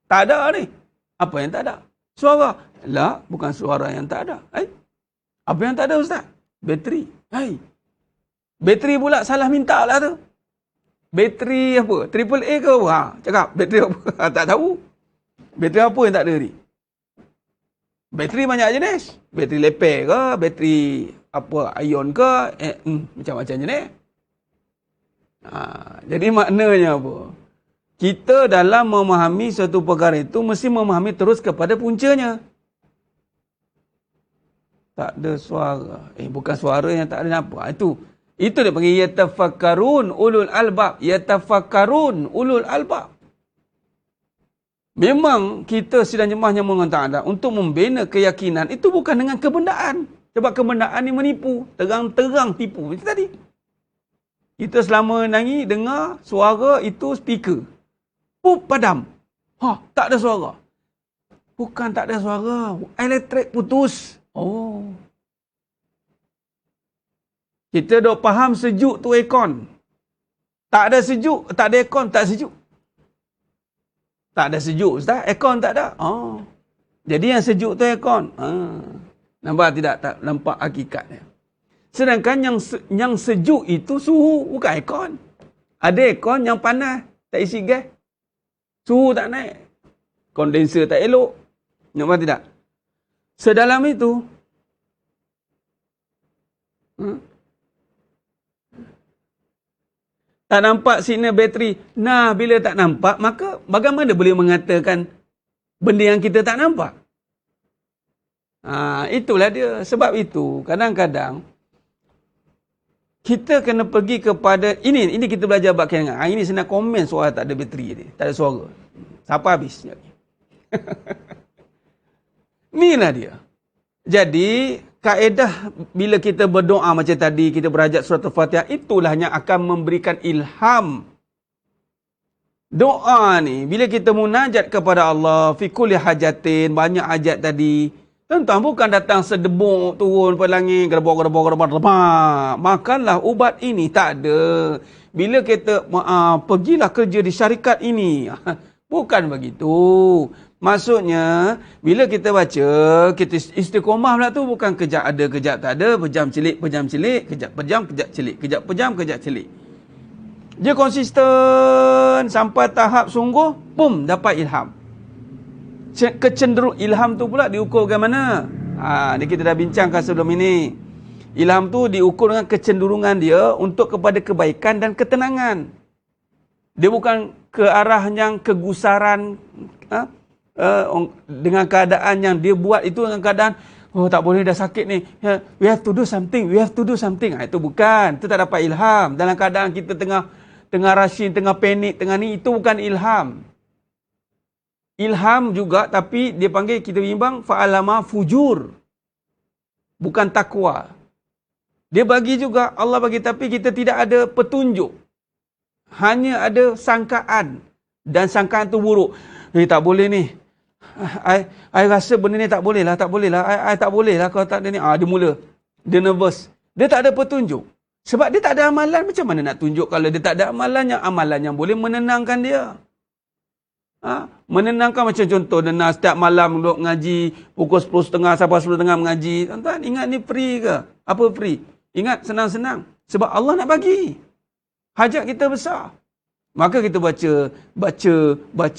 Tak ada ni. Apa yang tak ada? Suara. Lah, bukan suara yang tak ada. Apa yang tak ada Ustaz? Bateri. Bateri pula salah minta lah tu. Bateri apa? AAA ke apa? Cakap bateri apa? Tak tahu. Bateri apa yang tak ada ni? Bateri banyak jenis. Bateri lepek ke? Bateri apa? Ion ke? Macam-macam jenis. Jadi maknanya apa? Kita dalam memahami suatu perkara itu mesti memahami terus kepada puncanya. Tak ada suara. Bukan suara yang tak ada apa. Itu dia panggil yatafakkarun ulul albab. Yatafakkarun ulul albab. Memang kita sidang jemaah yang mengatakan untuk membina keyakinan itu bukan dengan kebendaan. Sebab kebendaan ni menipu. Terang-terang tipu. Macam tadi. Kita selama nangis dengar suara itu speaker. Padam. Tak ada suara. Bukan tak ada suara. Elektrik putus. Kita dah faham sejuk tu aircon. Tak ada sejuk, tak ada aircon, tak sejuk. Tak ada sejuk, Ustaz. Aircon tak ada. Jadi yang sejuk tu aircon. Nampak tidak? Tak nampak hakikatnya. Sedangkan yang sejuk itu suhu, bukan aircon. Ada aircon yang panas, tak isi gas. Suhu tak naik. Kondenser tak elok. Nampak tidak? Sedalam itu, Tak nampak signal bateri. Nah, bila tak nampak, maka bagaimana boleh mengatakan benda yang kita tak nampak? Itulah dia. Sebab itu, kadang-kadang, kita kena pergi kepada, ini kita belajar bab kenangan. Ini senang komen soal tak ada bateri ni. Tak ada suara. Siapa habis? Inilah dia. Jadi, kaedah bila kita berdoa macam tadi, kita berhajat surat Al-Fatihah, itulah yang akan memberikan ilham. Doa ni, bila kita munajat kepada Allah, fi kulli hajatin, banyak hajat tadi, tuan-tuan bukan datang sedebuk turun pada langit, gerbok. Makanlah ubat ini, tak ada. Bila kita pergilah kerja di syarikat ini, bukan begitu. Maksudnya, bila kita baca, kita istiqomah pula tu bukan kejap ada, kejap tak ada, pejam celik, kejap pejam, kejap celik, kejap pejam, kejap celik. Dia konsisten sampai tahap sungguh, pum, dapat ilham. Kecenderung ilham tu pula diukur bagaimana? Ni kita dah bincangkan sebelum ini. Ilham tu diukur dengan kecenderungan dia untuk kepada kebaikan dan ketenangan. Dia bukan ke arah yang kegusaran, dengan keadaan yang dia buat itu dengan keadaan tak boleh, dah sakit ni, we have to do something. Itu bukan, itu tak dapat ilham. Dalam keadaan kita tengah rasin, tengah panik, tengah ni, itu bukan ilham. Ilham juga, tapi dia panggil, kita bimbang fa'alama fujur, bukan takwa. Dia bagi juga, Allah bagi, tapi kita tidak ada petunjuk, hanya ada sangkaan, dan sangkaan tu buruk. Tak boleh ni, I rasa benda ni tak boleh lah, I tak boleh lah kalau tak ada ni. Dia mula, dia nervous, dia tak ada petunjuk. Sebab dia tak ada amalan, macam mana nak tunjuk kalau dia tak ada amalan yang boleh menenangkan dia. Menenangkan, macam contoh, setiap malam duduk ngaji, pukul 10.30 sampai 10.30 mengaji. Tuan-tuan, ingat ni free ke? Apa free? Ingat, senang-senang. Sebab Allah nak bagi. Hajat kita besar. Maka kita baca,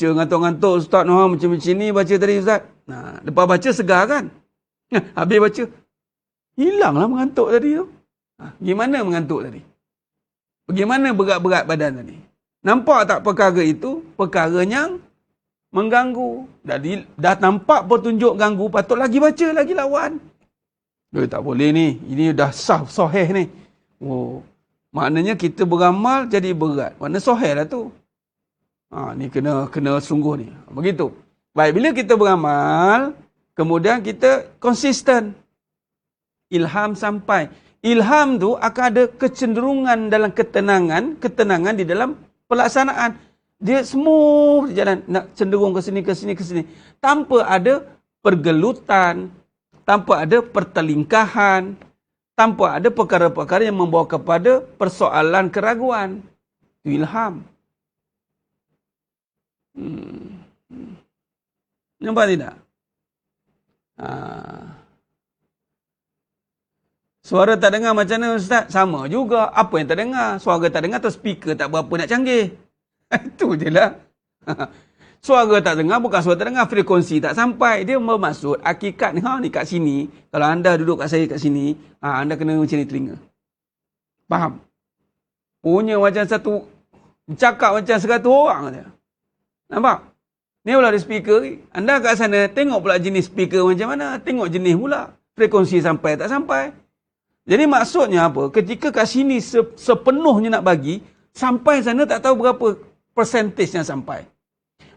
ngantuk-ngantuk, Ustaz macam ni baca tadi Ustaz. Lepas baca segar kan? Habis baca, hilanglah mengantuk tadi tu. Gimana mengantuk tadi? Bagaimana berat-berat badan tadi? Nampak tak perkara itu? Perkara yang mengganggu. Dah nampak petunjuk ganggu, patut lagi baca, lagi lawan. Tak boleh ni, ini dah sahih ni. Maknanya kita beramal jadi berat. Maknanya sahih lah tu. Ni kena sungguh ni. Begitu. Baik, bila kita beramal, kemudian kita konsisten. Ilham sampai. Ilham tu akan ada kecenderungan dalam ketenangan di dalam pelaksanaan. Dia smooth jalan, nak cenderung ke sini. Tanpa ada pergelutan, tanpa ada pertelingkahan, tanpa ada perkara-perkara yang membawa kepada persoalan keraguan. Itu ilham. Nampak tidak? Suara tak dengar macam mana Ustaz? Sama juga. Apa yang tak dengar? Suara tak dengar atau speaker tak berapa nak canggih? Itu je lah. Suara tak dengar bukan suara tak dengar, frekuensi tak sampai. Dia bermaksud hakikat ni kat sini. Kalau anda duduk kat saya kat sini, anda kena macam ni telinga. Faham? Punya macam satu, cakap macam 100 orang saja. Nampak? Ni pula ada speaker. Anda kat sana tengok pula jenis speaker macam mana, tengok jenis pula. Frekuensi sampai tak sampai. Jadi maksudnya apa? Ketika kat sini sepenuhnya nak bagi, sampai sana tak tahu berapa persentage yang sampai.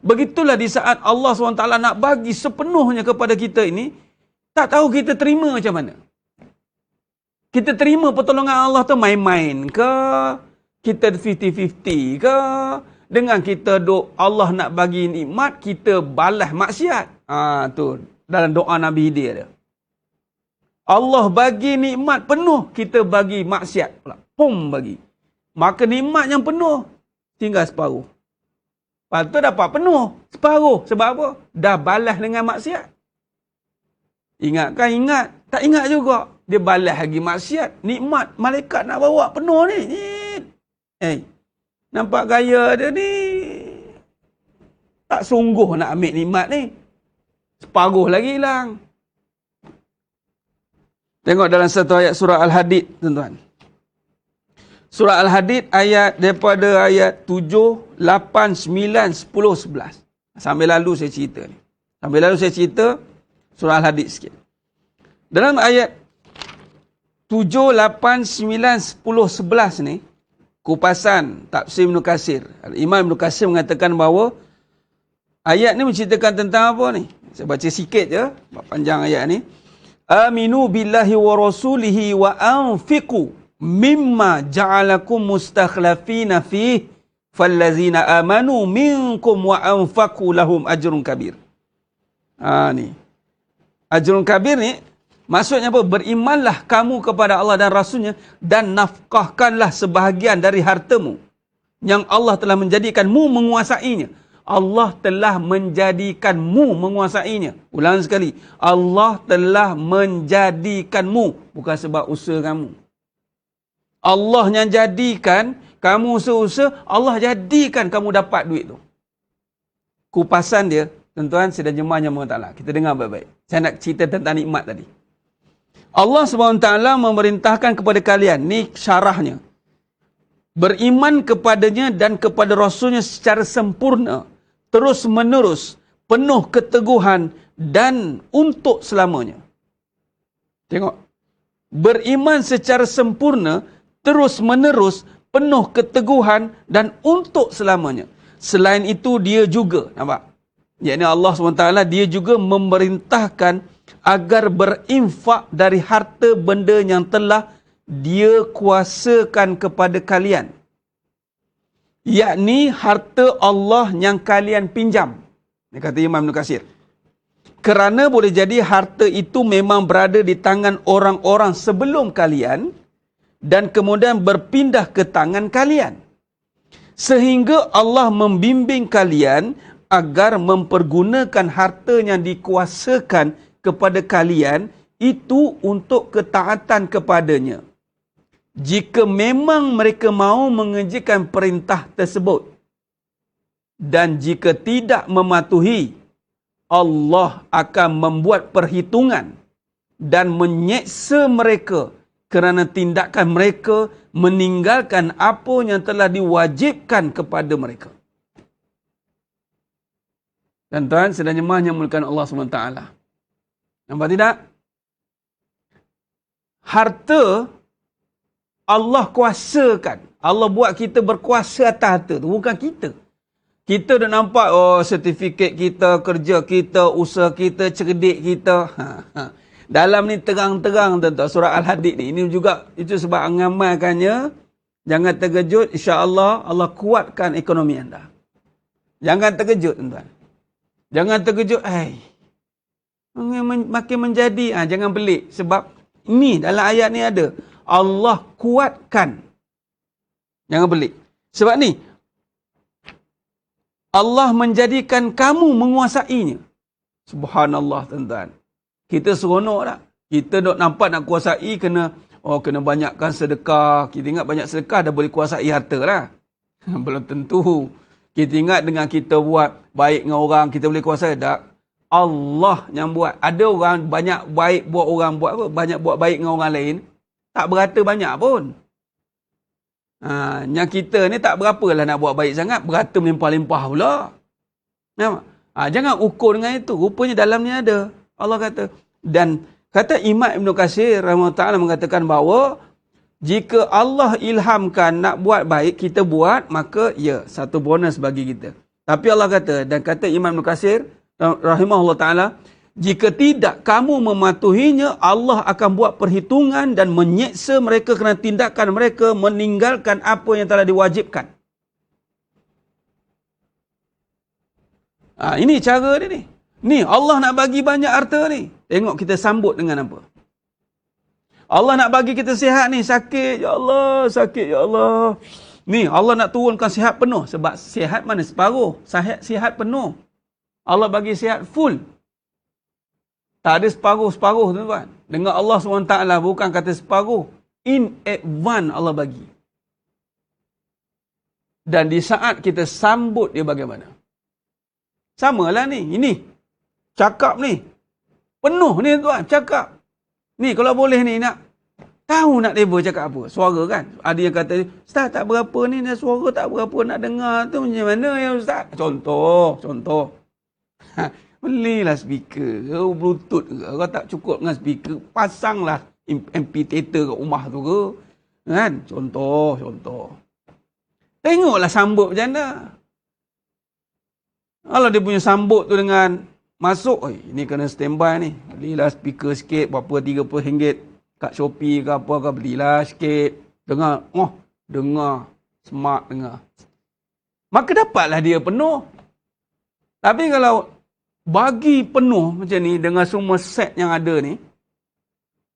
Begitulah di saat Allah SWT nak bagi sepenuhnya kepada kita ini, tak tahu kita terima macam mana. Kita terima pertolongan Allah tu main-main ke? Kita 50-50 ke? Dengan kita Allah nak bagi nikmat, kita balas maksiat. Tu dalam doa Nabi dia dia. Allah bagi nikmat penuh, kita bagi maksiat pula. Pum bagi. Maka nikmat yang penuh tinggal separuh. Lepas tu dapat penuh separuh. Sebab apa? Dah balas dengan maksiat. Ingatkan? Ingat. Tak ingat juga. Dia balas lagi maksiat. Nikmat malaikat nak bawa penuh ni. Nampak gaya dia ni. Tak sungguh nak ambil nikmat ni. Separuh lagi hilang. Tengok dalam satu ayat surah Al-Hadid, tuan-tuan. Surah Al-Hadid ayat daripada ayat 7, 8, 9, 10, 11. Sambil lalu saya cerita ni. Sambil lalu saya cerita surah Al-Hadid sikit. Dalam ayat 7, 8, 9, 10, 11 ni, kupasan tafsir Ibn Katsir. Imam Ibn Katsir mengatakan bahawa ayat ni menceritakan tentang apa ni? Saya baca sikit je, panjang ayat ni. Aminu billahi wa rasulihi wa anfiqu mimma ja'alakum mustakhlafina fih fallazina amanu minkum wa anfaqu lahum ajrun kabir. Ni. Ajrun kabir ni maksudnya apa? Berimanlah kamu kepada Allah dan Rasulnya dan nafkahkanlah sebahagian dari hartamu yang Allah telah menjadikanmu menguasainya. Allah telah menjadikanmu menguasainya. Ulang sekali. Allah telah menjadikanmu. Bukan sebab usaha kamu. Allah yang jadikan, kamu usaha-usaha, Allah jadikan kamu dapat duit tu. Kupasan dia, tuan-tuan, sedang jemaah yang Allah. Kita dengar baik-baik. Saya nak cerita tentang nikmat tadi. Allah SWT memerintahkan kepada kalian, ni syarahnya, beriman kepadanya dan kepada Rasulnya secara sempurna, terus menerus, penuh keteguhan dan untuk selamanya. Tengok. Beriman secara sempurna, terus menerus, penuh keteguhan dan untuk selamanya. Selain itu dia juga, nampak? Yakni Allah SWT, dia juga memerintahkan agar berinfak dari harta benda yang telah dia kuasakan kepada kalian. Yakni harta Allah yang kalian pinjam. Ini kata Imam Ibn Katsir. Kerana boleh jadi harta itu memang berada di tangan orang-orang sebelum kalian dan kemudian berpindah ke tangan kalian. Sehingga Allah membimbing kalian agar mempergunakan harta yang dikuasakan kepada kalian itu untuk ketaatan kepadanya. Jika memang mereka mahu mengerjakan perintah tersebut. Dan jika tidak mematuhi, Allah akan membuat perhitungan dan menyeksa mereka kerana tindakan mereka meninggalkan apa yang telah diwajibkan kepada mereka. Tuan-tuan, sedang jemaah yang muliakan Allah SWT. Nampak tidak? Harta Allah kuasakan. Allah buat kita berkuasa atas harta tu. Bukan kita. Kita dah nampak, sertifikat kita, kerja kita, usaha kita, cerdik kita. Dalam ni terang-terang tuan-tuan. Surah Al-Hadid ni. Ini juga, itu sebab mengamalkannya. Jangan terkejut. InsyaAllah Allah kuatkan ekonomi anda. Jangan terkejut tuan-tuan. Jangan terkejut. Makin menjadi. Jangan pelik. Sebab ni dalam ayat ni ada. Allah kuatkan. Jangan pelik. Sebab ni, Allah menjadikan kamu menguasainya. Subhanallah tuan-tuan. Kita seronok tak? Kita nak kuasai kena banyakkan sedekah. Kita ingat banyak sedekah dah boleh kuasai harta lah. Belum tentu. Kita ingat dengan kita buat baik dengan orang, kita boleh kuasai tak? Allah yang buat. Ada orang banyak baik buat orang buat apa? Banyak buat baik dengan orang lain. Tak berata banyak pun. Yang kita ni tak berapalah nak buat baik sangat. Berata melimpah-limpah pula. Jangan ukur dengan itu. Rupanya dalamnya ada. Allah kata. Dan kata Imam Ibn Katsir rahimahullah mengatakan bahawa jika Allah ilhamkan nak buat baik, kita buat, maka ya, satu bonus bagi kita. Tapi Allah kata, dan kata Imam Ibn Katsir rahimahullah ta'ala, jika tidak kamu mematuhinya, Allah akan buat perhitungan dan menyeksa mereka kerana tindakan mereka meninggalkan apa yang telah diwajibkan. Ini cara dia ni. Ni Allah nak bagi banyak harta ni. Tengok kita sambut dengan apa. Allah nak bagi kita sihat ni. Sakit, ya Allah. Sakit, ya Allah. Ni Allah nak turunkan sihat penuh. Sebab sihat mana separuh. Sihat penuh. Allah bagi sihat full. Tak ada separuh-separuh tuan-tuan. Dengan Allah SWT bukan kata separuh. In advance Allah bagi. Dan di saat kita sambut dia bagaimana? Samalah ni. Ini. Cakap ni. Penuh ni tuan. Cakap. Ni kalau boleh ni nak. Tahu nak label cakap apa. Suara kan. Ada yang kata, Ustaz tak berapa ni, suara tak berapa nak dengar tu macam mana ya Ustaz? Contoh. Belilah speaker ke, Bluetooth ke. Kalau tak cukup dengan speaker, pasanglah MP theater kat rumah tu ke. Kan? Contoh. Tengoklah sambut macam mana. Kalau dia punya sambut tu dengan masuk, ni kena standby ni. Belilah speaker sikit, berapa RM30 kat Shopee ke apa ke, belilah sikit. Dengar. Smart dengar. Maka dapatlah dia penuh. Tapi kalau bagi penuh macam ni, dengan semua set yang ada ni,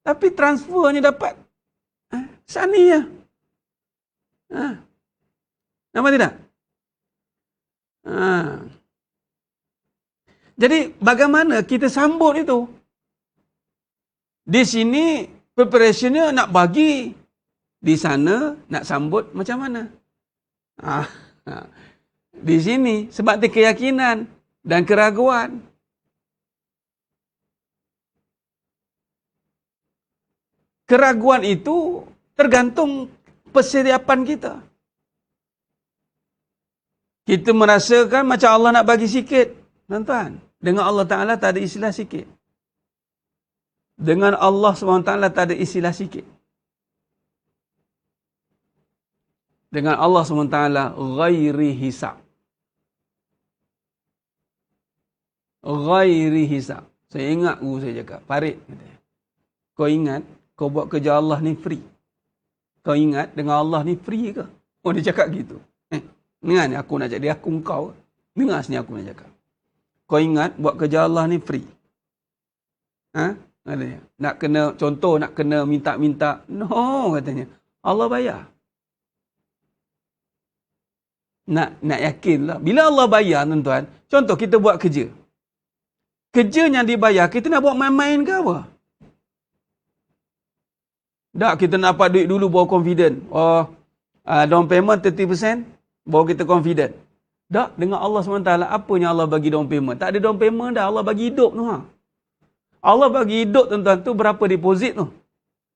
tapi transfernya dapat sani ya. Nampak tidak? Jadi bagaimana kita sambut itu? Di sini preparationnya nak bagi, di sana nak sambut macam mana? Di sini sebab ada keyakinan dan keraguan. Keraguan itu tergantung persediaan kita. Kita merasakan macam Allah nak bagi sikit. Tuan-tuan, dengan Allah Ta'ala tak ada istilah sikit. Dengan Allah SWT tak ada istilah sikit. Dengan Allah SWT ghairi hisab. Ghairi hisab. Saya ingat guru saya cakap, Farid kata, kau ingat kau buat kerja Allah ni free? Kau ingat dengan Allah ni free ke? Oh, dia cakap gitu. Dengar ni aku nak jadi aku kau. Dengar sini aku nak cakap. Kau ingat buat kerja Allah ni free? Katanya. Nak kena, contoh nak kena minta-minta. No, katanya. Allah bayar. Nak yakinlah. Bila Allah bayar, tuan-tuan, contoh kita buat kerja. Kerja yang dibayar, kita nak buat main-main ke apa? Tak, kita nak dapat duit dulu baru confident. Down payment 30%, baru kita confident. Tak, dengan Allah SWT, apa yang Allah bagi down payment? Tak ada down payment dah, Allah bagi hidup tu. Allah bagi hidup, tuan-tuan, tu berapa deposit tu?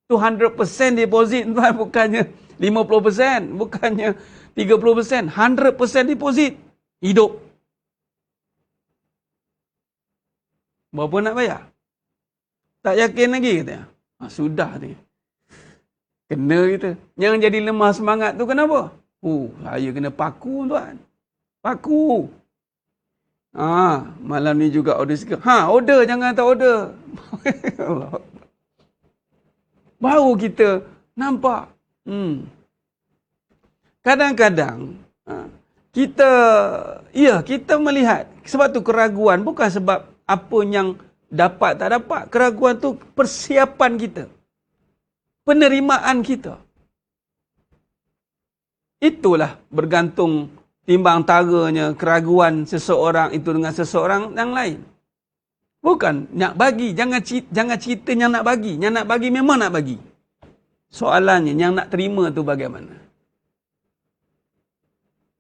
Tu 100% deposit, tuan, bukannya 50%, bukannya 30%, 100% deposit. Hidup. Berapa nak bayar? Tak yakin lagi, katanya. Sudah tu. Kena kita. Yang jadi lemah semangat tu kenapa? Saya kena paku, tuan. Paku. Malam ni juga order sikit. Order, jangan tak order. Baru kita nampak. Kadang-kadang kita melihat. Sebab tu keraguan bukan sebab apa yang dapat tak dapat. Keraguan tu persiapan kita. Penerimaan kita. Itulah bergantung timbang taranya keraguan seseorang itu dengan seseorang yang lain. Bukan nak bagi, jangan cerita yang nak bagi. Yang nak bagi memang nak bagi. Soalannya yang nak terima tu bagaimana?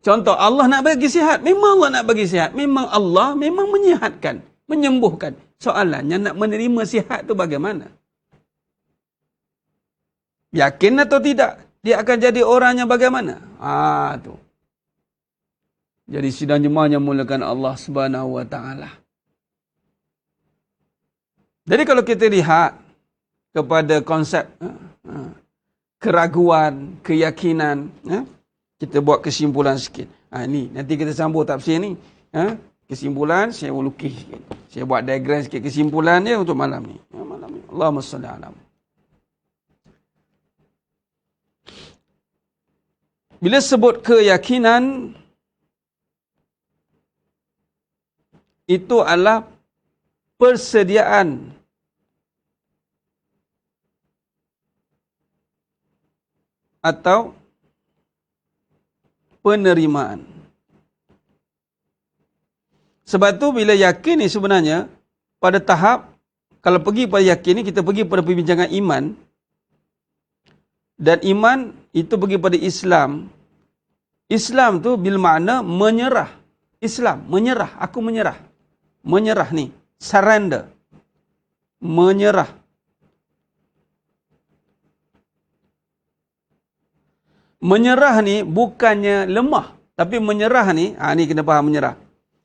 Contoh, Allah nak bagi sihat, memang Allah nak bagi sihat. Memang Allah memang menyihatkan, menyembuhkan. Soalannya nak menerima sihat tu bagaimana? Yakin atau tidak? Dia akan jadi orang yang bagaimana? Tu. Jadi sidang jemaah yang mulakan Allah Subhanahu Wa Taala. Jadi kalau kita lihat kepada konsep keraguan, keyakinan, kita buat kesimpulan sikit. Ni nanti kita sambung tafsir ni. Kesimpulan saya lukis sikit. Saya buat diagram sikit kesimpulan dia untuk malam ni. Allahumma salli ala. Bila sebut keyakinan, itu adalah persediaan atau penerimaan. Sebab tu bila yakin ni sebenarnya pada tahap, kalau pergi pada yakin ni, kita pergi pada perbincangan iman. Dan iman itu pergi pada Islam. Islam tu bil makna menyerah. Islam, menyerah. Aku menyerah. Menyerah ni. Surrender. Menyerah. Menyerah ni bukannya lemah. Tapi menyerah ni, ni kena faham menyerah.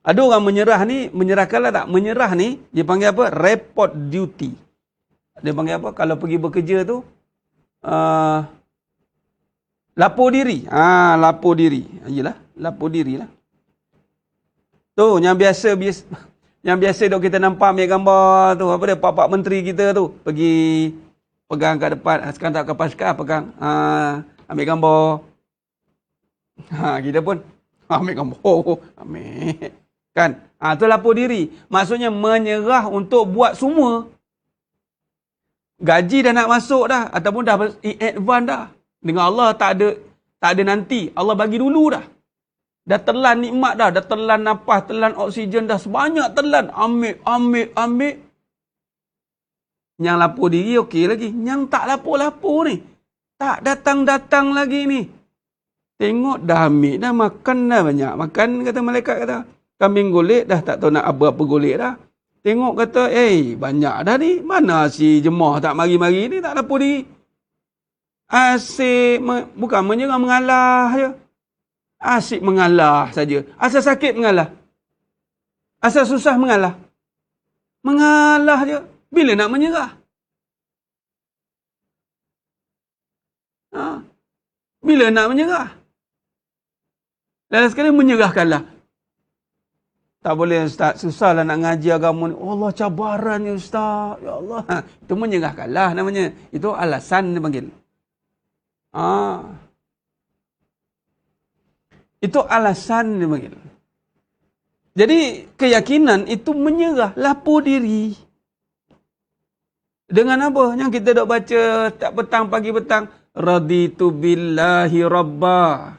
Ada orang menyerah ni, menyerahkanlah tak? Menyerah ni, dia panggil apa? Report duty. Dia panggil apa? Kalau pergi bekerja tu, lapor diri. Lapor diri. Yelah, lapor diri lah. Tu, yang biasa dok kita nampak ambil gambar tu, apa dia, pak-pak menteri kita tu, pergi pegang kat depan, sekarang tak kapal sekarang, pegang, ambil gambar. Kita pun, ambil gambar, ambil. Kan? Tu lapor diri. Maksudnya menyerah untuk buat semua. Gaji dah nak masuk dah, ataupun dah in advance dah. Dengan Allah tak ada nanti. Allah bagi dulu dah. Dah telan nikmat dah. Dah telan nafas, telan oksigen dah. Sebanyak telan. Ambil. Yang lapor diri okey lagi. Yang tak lapor-lapor ni. Tak datang-datang lagi ni. Tengok dah ambil dah. Makan dah banyak. Makan kata malaikat kata. Kambing golek dah tak tahu nak apa-apa golek dah. Tengok kata, banyak dah ni. Mana si jemaah tak mari-mari ni. Tak lapor diri. Asyik, bukan menyerang, mengalah je. Asyik mengalah saja. Asal sakit mengalah. Asal susah mengalah. Mengalah je. Bila nak menyerah? Bila nak menyerah? Lalu sekali menyerahkanlah. Tak boleh Ustaz, susahlah nak ngaji agama ni. Allah cabarannya Ustaz. Ya Allah. Itu menyerahkanlah namanya. Itu alasan dia panggil. Itu alasan dia panggil. Jadi keyakinan itu menyerah, lapor diri. Dengan apa? Yang kita dah baca tak petang pagi petang, raditu billahi rabba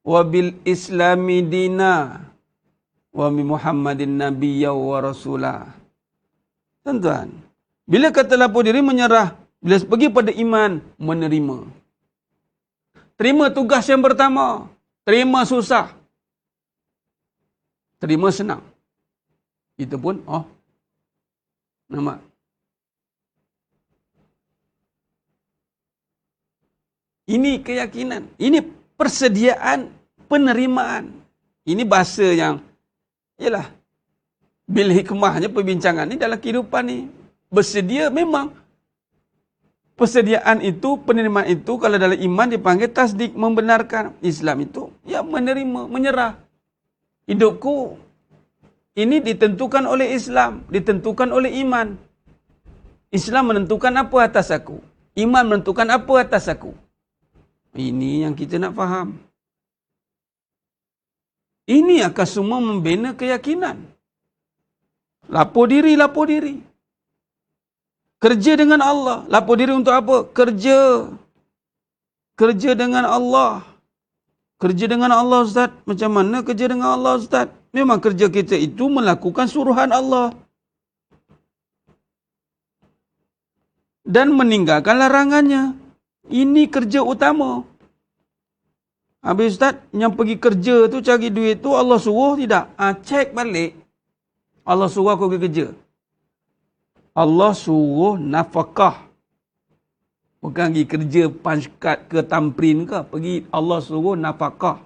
wa bil islami dina wa bi Muhammadin nabiyya wa rasulah. Tuan-tuan, bila kata lapor diri menyerah, bila pergi pada iman, menerima. Terima tugas yang pertama. Terima susah. Terima senang. Itu pun, nampak. Ini keyakinan. Ini persediaan penerimaan. Ini bahasa yang, yalah, bil hikmahnya perbincangan ni dalam kehidupan ni. Bersedia memang. Persediaan itu, penerimaan itu, kalau dalam iman dipanggil tasdik, membenarkan. Islam itu, ya menerima, menyerah. Hidupku ini ditentukan oleh Islam, ditentukan oleh iman. Islam menentukan apa atas aku. Iman menentukan apa atas aku. Ini yang kita nak faham. Ini akan semua membina keyakinan. Lapor diri, lapor diri. Kerja dengan Allah. Lapor diri untuk apa? Kerja. Kerja dengan Allah. Kerja dengan Allah Ustaz. Macam mana kerja dengan Allah Ustaz? Memang kerja kita itu melakukan suruhan Allah. Dan meninggalkan larangannya. Ini kerja utama. Habis Ustaz, yang pergi kerja tu cari duit tu Allah suruh tidak? Cek balik. Allah suruh aku pergi kerja. Allah suruh nafkah. Bukan pergi kerja punch card ke tamprin ke. Pergi Allah suruh nafkah.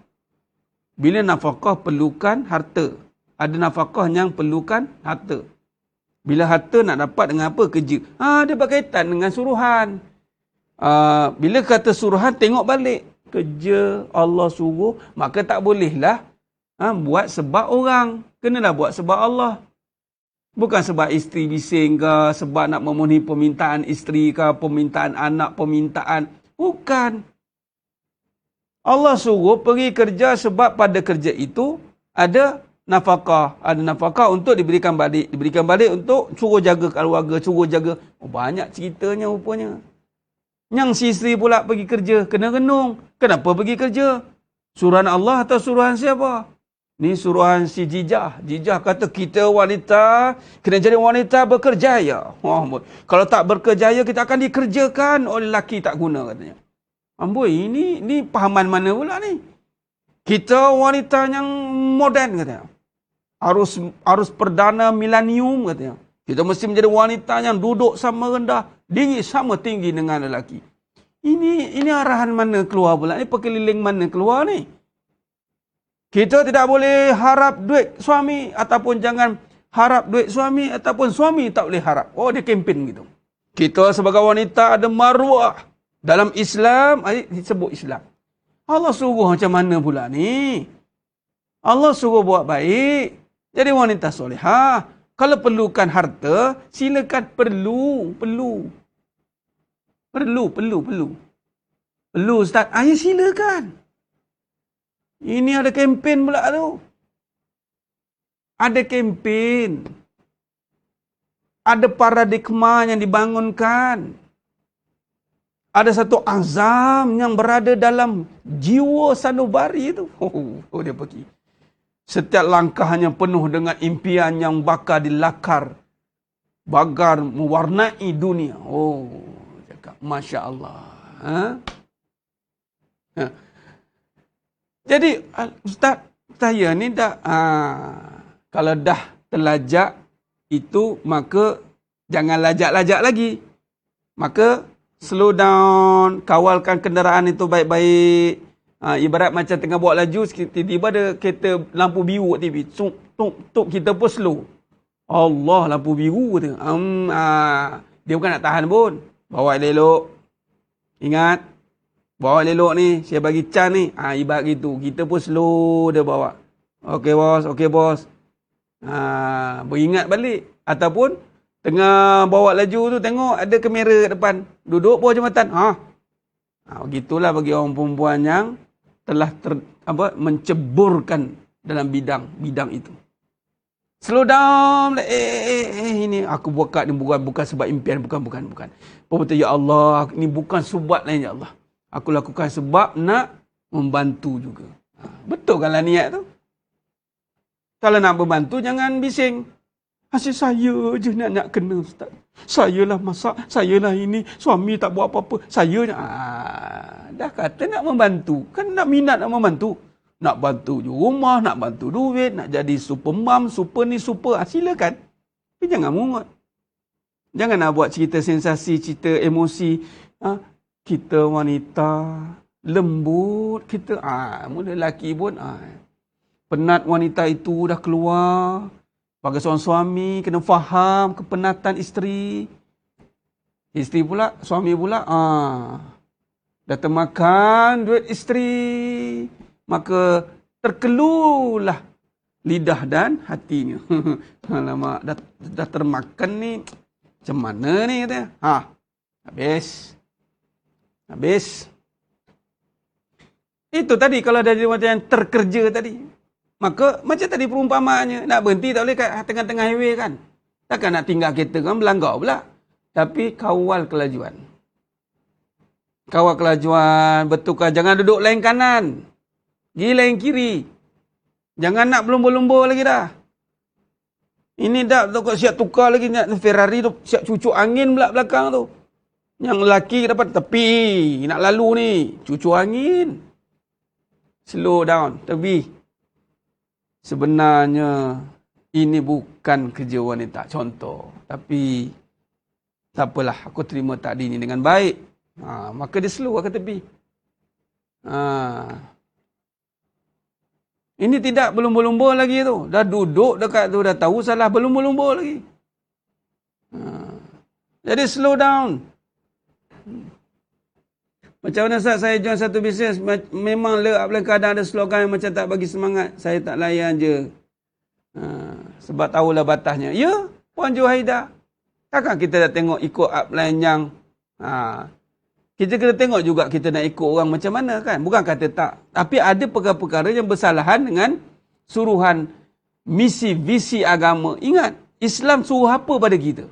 Bila nafkah perlukan harta. Ada nafkah yang perlukan harta. Bila harta nak dapat dengan apa? Kerja. Dia berkaitan dengan suruhan. Bila kata suruhan, tengok balik. Kerja Allah suruh, maka tak bolehlah buat sebab orang. Kenalah buat sebab Allah. Bukan sebab isteri bising ke, sebab nak memenuhi permintaan isteri ke, permintaan anak, permintaan. Bukan. Allah suruh pergi kerja sebab pada kerja itu ada nafkah. Ada nafkah untuk diberikan balik. Diberikan balik untuk suruh jaga keluarga, suruh jaga. Banyak ceritanya rupanya. Yang si isteri pula pergi kerja, kena renung. Kenapa pergi kerja? Suruhan Allah atau suruhan siapa? Ni suruhan si Jijah. Jijah kata kita wanita kena jadi wanita berkerjaya. Kalau tak berkerjaya kita akan dikerjakan oleh lelaki tak guna katanya. Amboi, ini pahaman mana pula ni? Kita wanita yang moden katanya. Arus perdana milenium katanya. Kita mesti menjadi wanita yang duduk sama rendah, diri sama tinggi dengan lelaki. Ini arahan mana keluar pula? Ini perkeliling mana keluar ni? Kita tidak boleh harap duit suami ataupun jangan harap duit suami ataupun suami tak boleh harap. Oh, dia kempen gitu. Kita sebagai wanita ada maruah. Dalam Islam, disebut Islam. Allah suruh macam mana pula ni? Allah suruh buat baik. Jadi wanita solehah. Kalau perlukan harta, silakan perlu. Perlu Ustaz. Ya silakan. Ini ada kempen pula tu. Ada kempen. Ada paradigma yang dibangunkan. Ada satu azam yang berada dalam jiwa sanubari itu. Oh dia pergi. Setiap langkahnya penuh dengan impian yang bakal dilakar. Bagar mewarnai dunia. Oh, cakap Masya Allah. Jadi, Ustaz, saya ni dah, kalau dah terlajak itu, maka jangan lajak-lajak lagi. Maka, slow down, kawalkan kenderaan itu baik-baik. Ibarat macam tengah buat laju, tiba-tiba ada kereta lampu biru kat TV. Tuk, kita pun slow. Allah, lampu biru tu. Dia bukan nak tahan pun. Bawa elok. Ingat, bawa elok ni, saya bagi can ni. Ibarat gitu. Kita pun slow dia bawa. Okey bos. Beringat balik. Ataupun, tengah bawa laju tu, tengok ada kamera kat depan. Duduk bawah jambatan. Begitulah bagi orang perempuan yang telah menceburkan dalam bidang itu. Slow down. Ini aku buat ni bukan sebab impian. Bukan. Betul ya Allah. Ini bukan sebab lain ya Allah. Aku lakukan sebab nak membantu juga. Betul kan lah niat tu? Kalau nak membantu, jangan bising. Asyik saya je nak kena Ustaz. Saya lah masak, saya lah ini. Suami tak buat apa-apa. Saya dah kata nak membantu. Kan nak minat nak membantu. Nak bantu di rumah, nak bantu duit, nak jadi super mom, super ni, super. Silakan. Tapi jangan mungut. Jangan nak buat cerita sensasi, cerita emosi. Kita wanita lembut. Kita, mula lelaki pun, penat wanita itu dah keluar. Bagi seorang suami, kena faham kepenatan isteri. Isteri pula, suami pula, dah termakan duit isteri. Maka terkelulah lidah dan hatinya. Alamak, dah termakan ni. Macam mana ni katanya? Habis. Itu tadi kalau ada macam yang terkerja tadi. Maka macam tadi perumpamaannya, nak berhenti tak boleh kat tengah-tengah highway kan. Takkan nak tinggal kereta kan, melanggar pula. Tapi kawal kelajuan. Kawal kelajuan, betulkan. Jangan duduk lain kanan. Pergi lain kiri. Jangan nak berlumba-lumba lagi dah. Ini dah siap tukar lagi. Ferrari tu siap cucuk angin pula belakang tu. Yang lelaki dapat tepi. Nak lalu ni. Cucuk angin. Slow down. Tepi. Sebenarnya ini bukan kerja wanita, contoh. Tapi tak apalah, aku terima takdir ini dengan baik. Maka dia slow ke tepi. Ini tidak berlumba-lumba lagi tu. Dah duduk dekat tu, dah tahu salah, berlumba-lumba lagi. Jadi slow down. Macam mana Ustaz, saya join satu bisnes, memang dalam keadaan ada slogan yang macam tak bagi semangat. Saya tak layan je. Sebab tahulah batasnya. Ya, Puan Juhaida. Takkan kita dah tengok ikut upline yang... kita kena tengok juga kita nak ikut orang macam mana kan. Bukan kata tak. Tapi ada perkara-perkara yang bersalahan dengan suruhan misi, visi agama. Ingat, Islam suruh apa pada kita?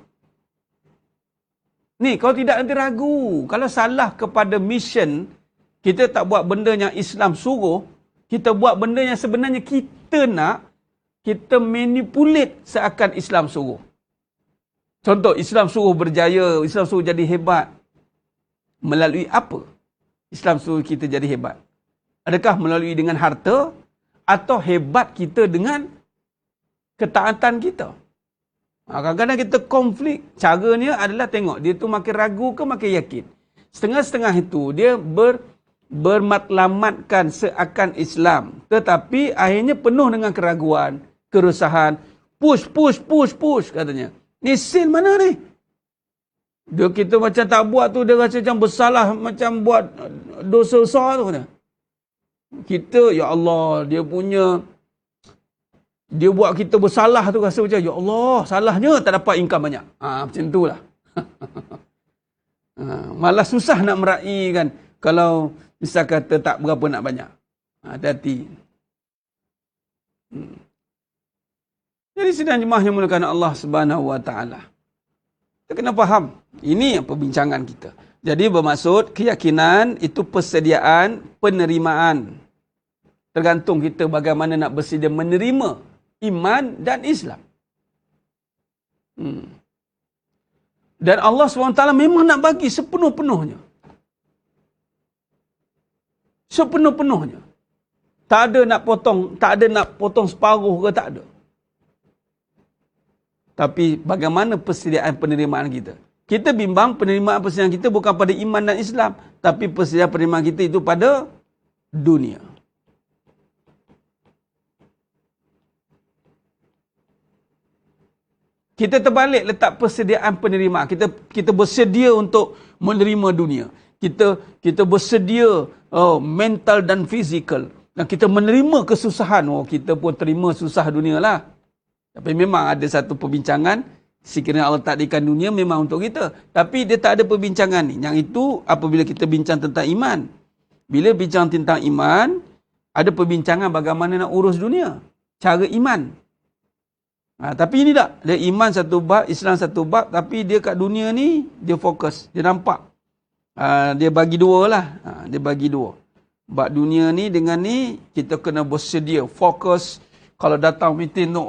Ni, kalau tidak nanti ragu. Kalau salah kepada mission, kita tak buat benda yang Islam suruh, kita buat benda yang sebenarnya kita nak, kita manipulate seakan Islam suruh. Contoh, Islam suruh berjaya, Islam suruh jadi hebat. Melalui apa Islam suruh kita jadi hebat? Adakah melalui dengan harta atau hebat kita dengan ketaatan kita? Kadang-kadang kita konflik. Caranya adalah tengok dia tu makin ragu ke makin yakin. Setengah-setengah itu dia bermatlamatkan seakan Islam, tetapi akhirnya penuh dengan keraguan, keresahan, push katanya. Ni sin mana ni? Dia kita macam tak buat tu, dia rasa macam bersalah, macam buat dosa besar tu. Kita, ya Allah, dia buat kita bersalah tu, rasa macam, ya Allah, salahnya tak dapat income banyak. Macam tu lah. Malah susah nak meraihkan kalau misal kata tak berapa nak banyak. Hati-hati. Jadi sidang jemaah yang mulakan Allah Subhanahu Wa Taala, kita kena faham. Ini perbincangan kita. Jadi bermaksud keyakinan itu persediaan, penerimaan. Tergantung kita bagaimana nak bersedia menerima iman dan Islam. Dan Allah SWT memang nak bagi sepenuh-penuhnya. Sepenuh-penuhnya. Tak ada nak potong separuh ke, tak ada. Tapi bagaimana persediaan penerimaan kita? Kita bimbang penerimaan persediaan kita bukan pada iman dan Islam, tapi persediaan penerimaan kita itu pada dunia. Kita terbalik letak persediaan penerimaan. Kita bersedia untuk menerima dunia. Kita bersedia mental dan fizikal. Dan kita menerima kesusahan. Kita pun terima susah dunia lah. Tapi memang ada satu perbincangan, sekiranya Allah takdirkan dunia memang untuk kita. Tapi dia tak ada perbincangan ni. Yang itu apabila kita bincang tentang iman. Bila bincang tentang iman, ada perbincangan bagaimana nak urus dunia. Cara iman. Tapi ini tak. Dia iman satu bab, Islam satu bab, tapi dia kat dunia ni, dia fokus. Dia nampak. Dia bagi dua lah. Dia bagi dua. Bab dunia ni dengan ni, kita kena bersedia, fokus. Kalau datang meeting tu,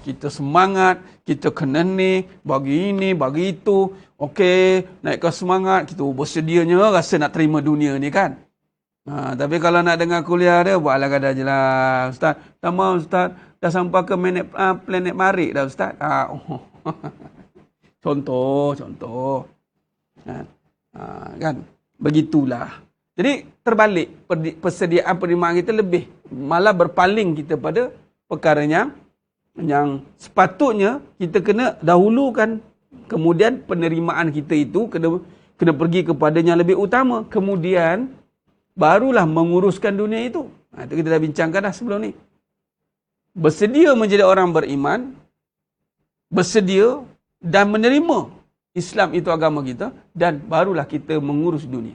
kita semangat, kita kena ni, bagi ini, bagi itu. Okey, naikkan semangat, kita bersedianya rasa nak terima dunia ni kan. Tapi kalau nak dengar kuliah dia, buatlah kadang je lah. Ustaz, tak mahu Ustaz, dah sampai ke planet Marik dah Ustaz. Contoh. Kan? Begitulah. Jadi terbalik, persediaan penerimaan kita lebih. Malah berpaling kita pada perkaranya yang sepatutnya kita kena dahulukan, kemudian penerimaan kita itu kena pergi kepada yang lebih utama, kemudian barulah menguruskan dunia itu. Itu kita dah bincangkan dah sebelum ni. Bersedia menjadi orang beriman, bersedia dan menerima Islam itu agama kita, dan barulah kita mengurus dunia.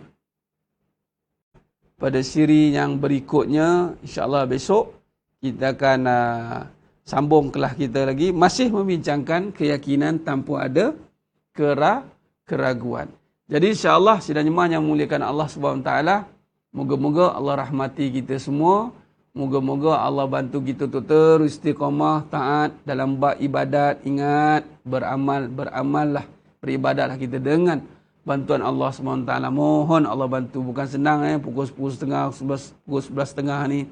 Pada siri yang berikutnya, insya-Allah besok kita akan sambung kelas kita lagi, masih membincangkan keyakinan tanpa ada keraguan. Jadi insya-Allah sidang jemaah yang memuliakan Allah Subhanahu taala, moga-moga Allah rahmati kita semua, moga-moga Allah bantu kita untuk terus istiqamah taat dalam bab ibadat. Ingat, beramallah, beribadatlah kita dengan bantuan Allah SWT. Mohon Allah bantu. Bukan senang pukul 10.30, pukul 11.30 ni.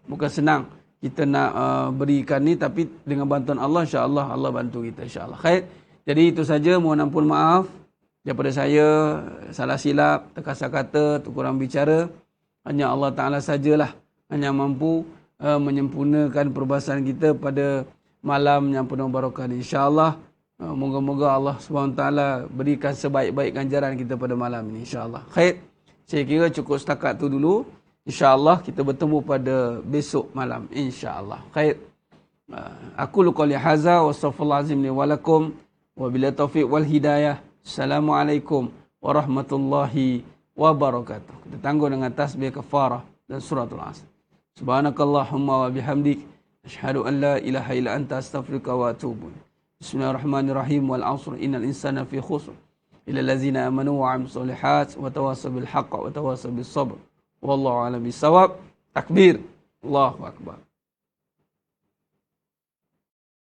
Bukan senang kita nak berikan ni, tapi dengan bantuan Allah, insya-Allah Allah bantu kita, insya-Allah. Khair. Jadi itu saja, mohon ampun maaf daripada saya, salah silap, terkasar kata, terkurang bicara. Hanya Allah Taala sajalah hanya mampu menyempurnakan perbahasan kita pada malam yang penuh barakah ni, insya-Allah. Moga-moga Allah SWT berikan sebaik-baik ganjaran kita pada malam ini, insya-Allah. Khair. Saya kira cukup setakat tu dulu. InsyaAllah kita bertemu pada besok malam, insyaAllah. Khair. Aku qouli hadza wa astaghfirullahal azim li wa lakum wa billahi taufiq wal hidayah. Assalamualaikum warahmatullahi wabarakatuh. Kita tangguh dengan tasbih kafarah dan suratul asr. Subhanakallahumma wa bihamdik, asyhadu an la ilaha illa anta, astaghfiruka wa atubu ilaik. Bismillahirrahmanirrahim. Wal 'asr innal insana fi khusr illa allazina amanu wa 'amilus solihat wa tawassaw bil haqq wa tawassaw bis sabr. Wallahu a'lam bissawab. Takbir. Allahu akbar.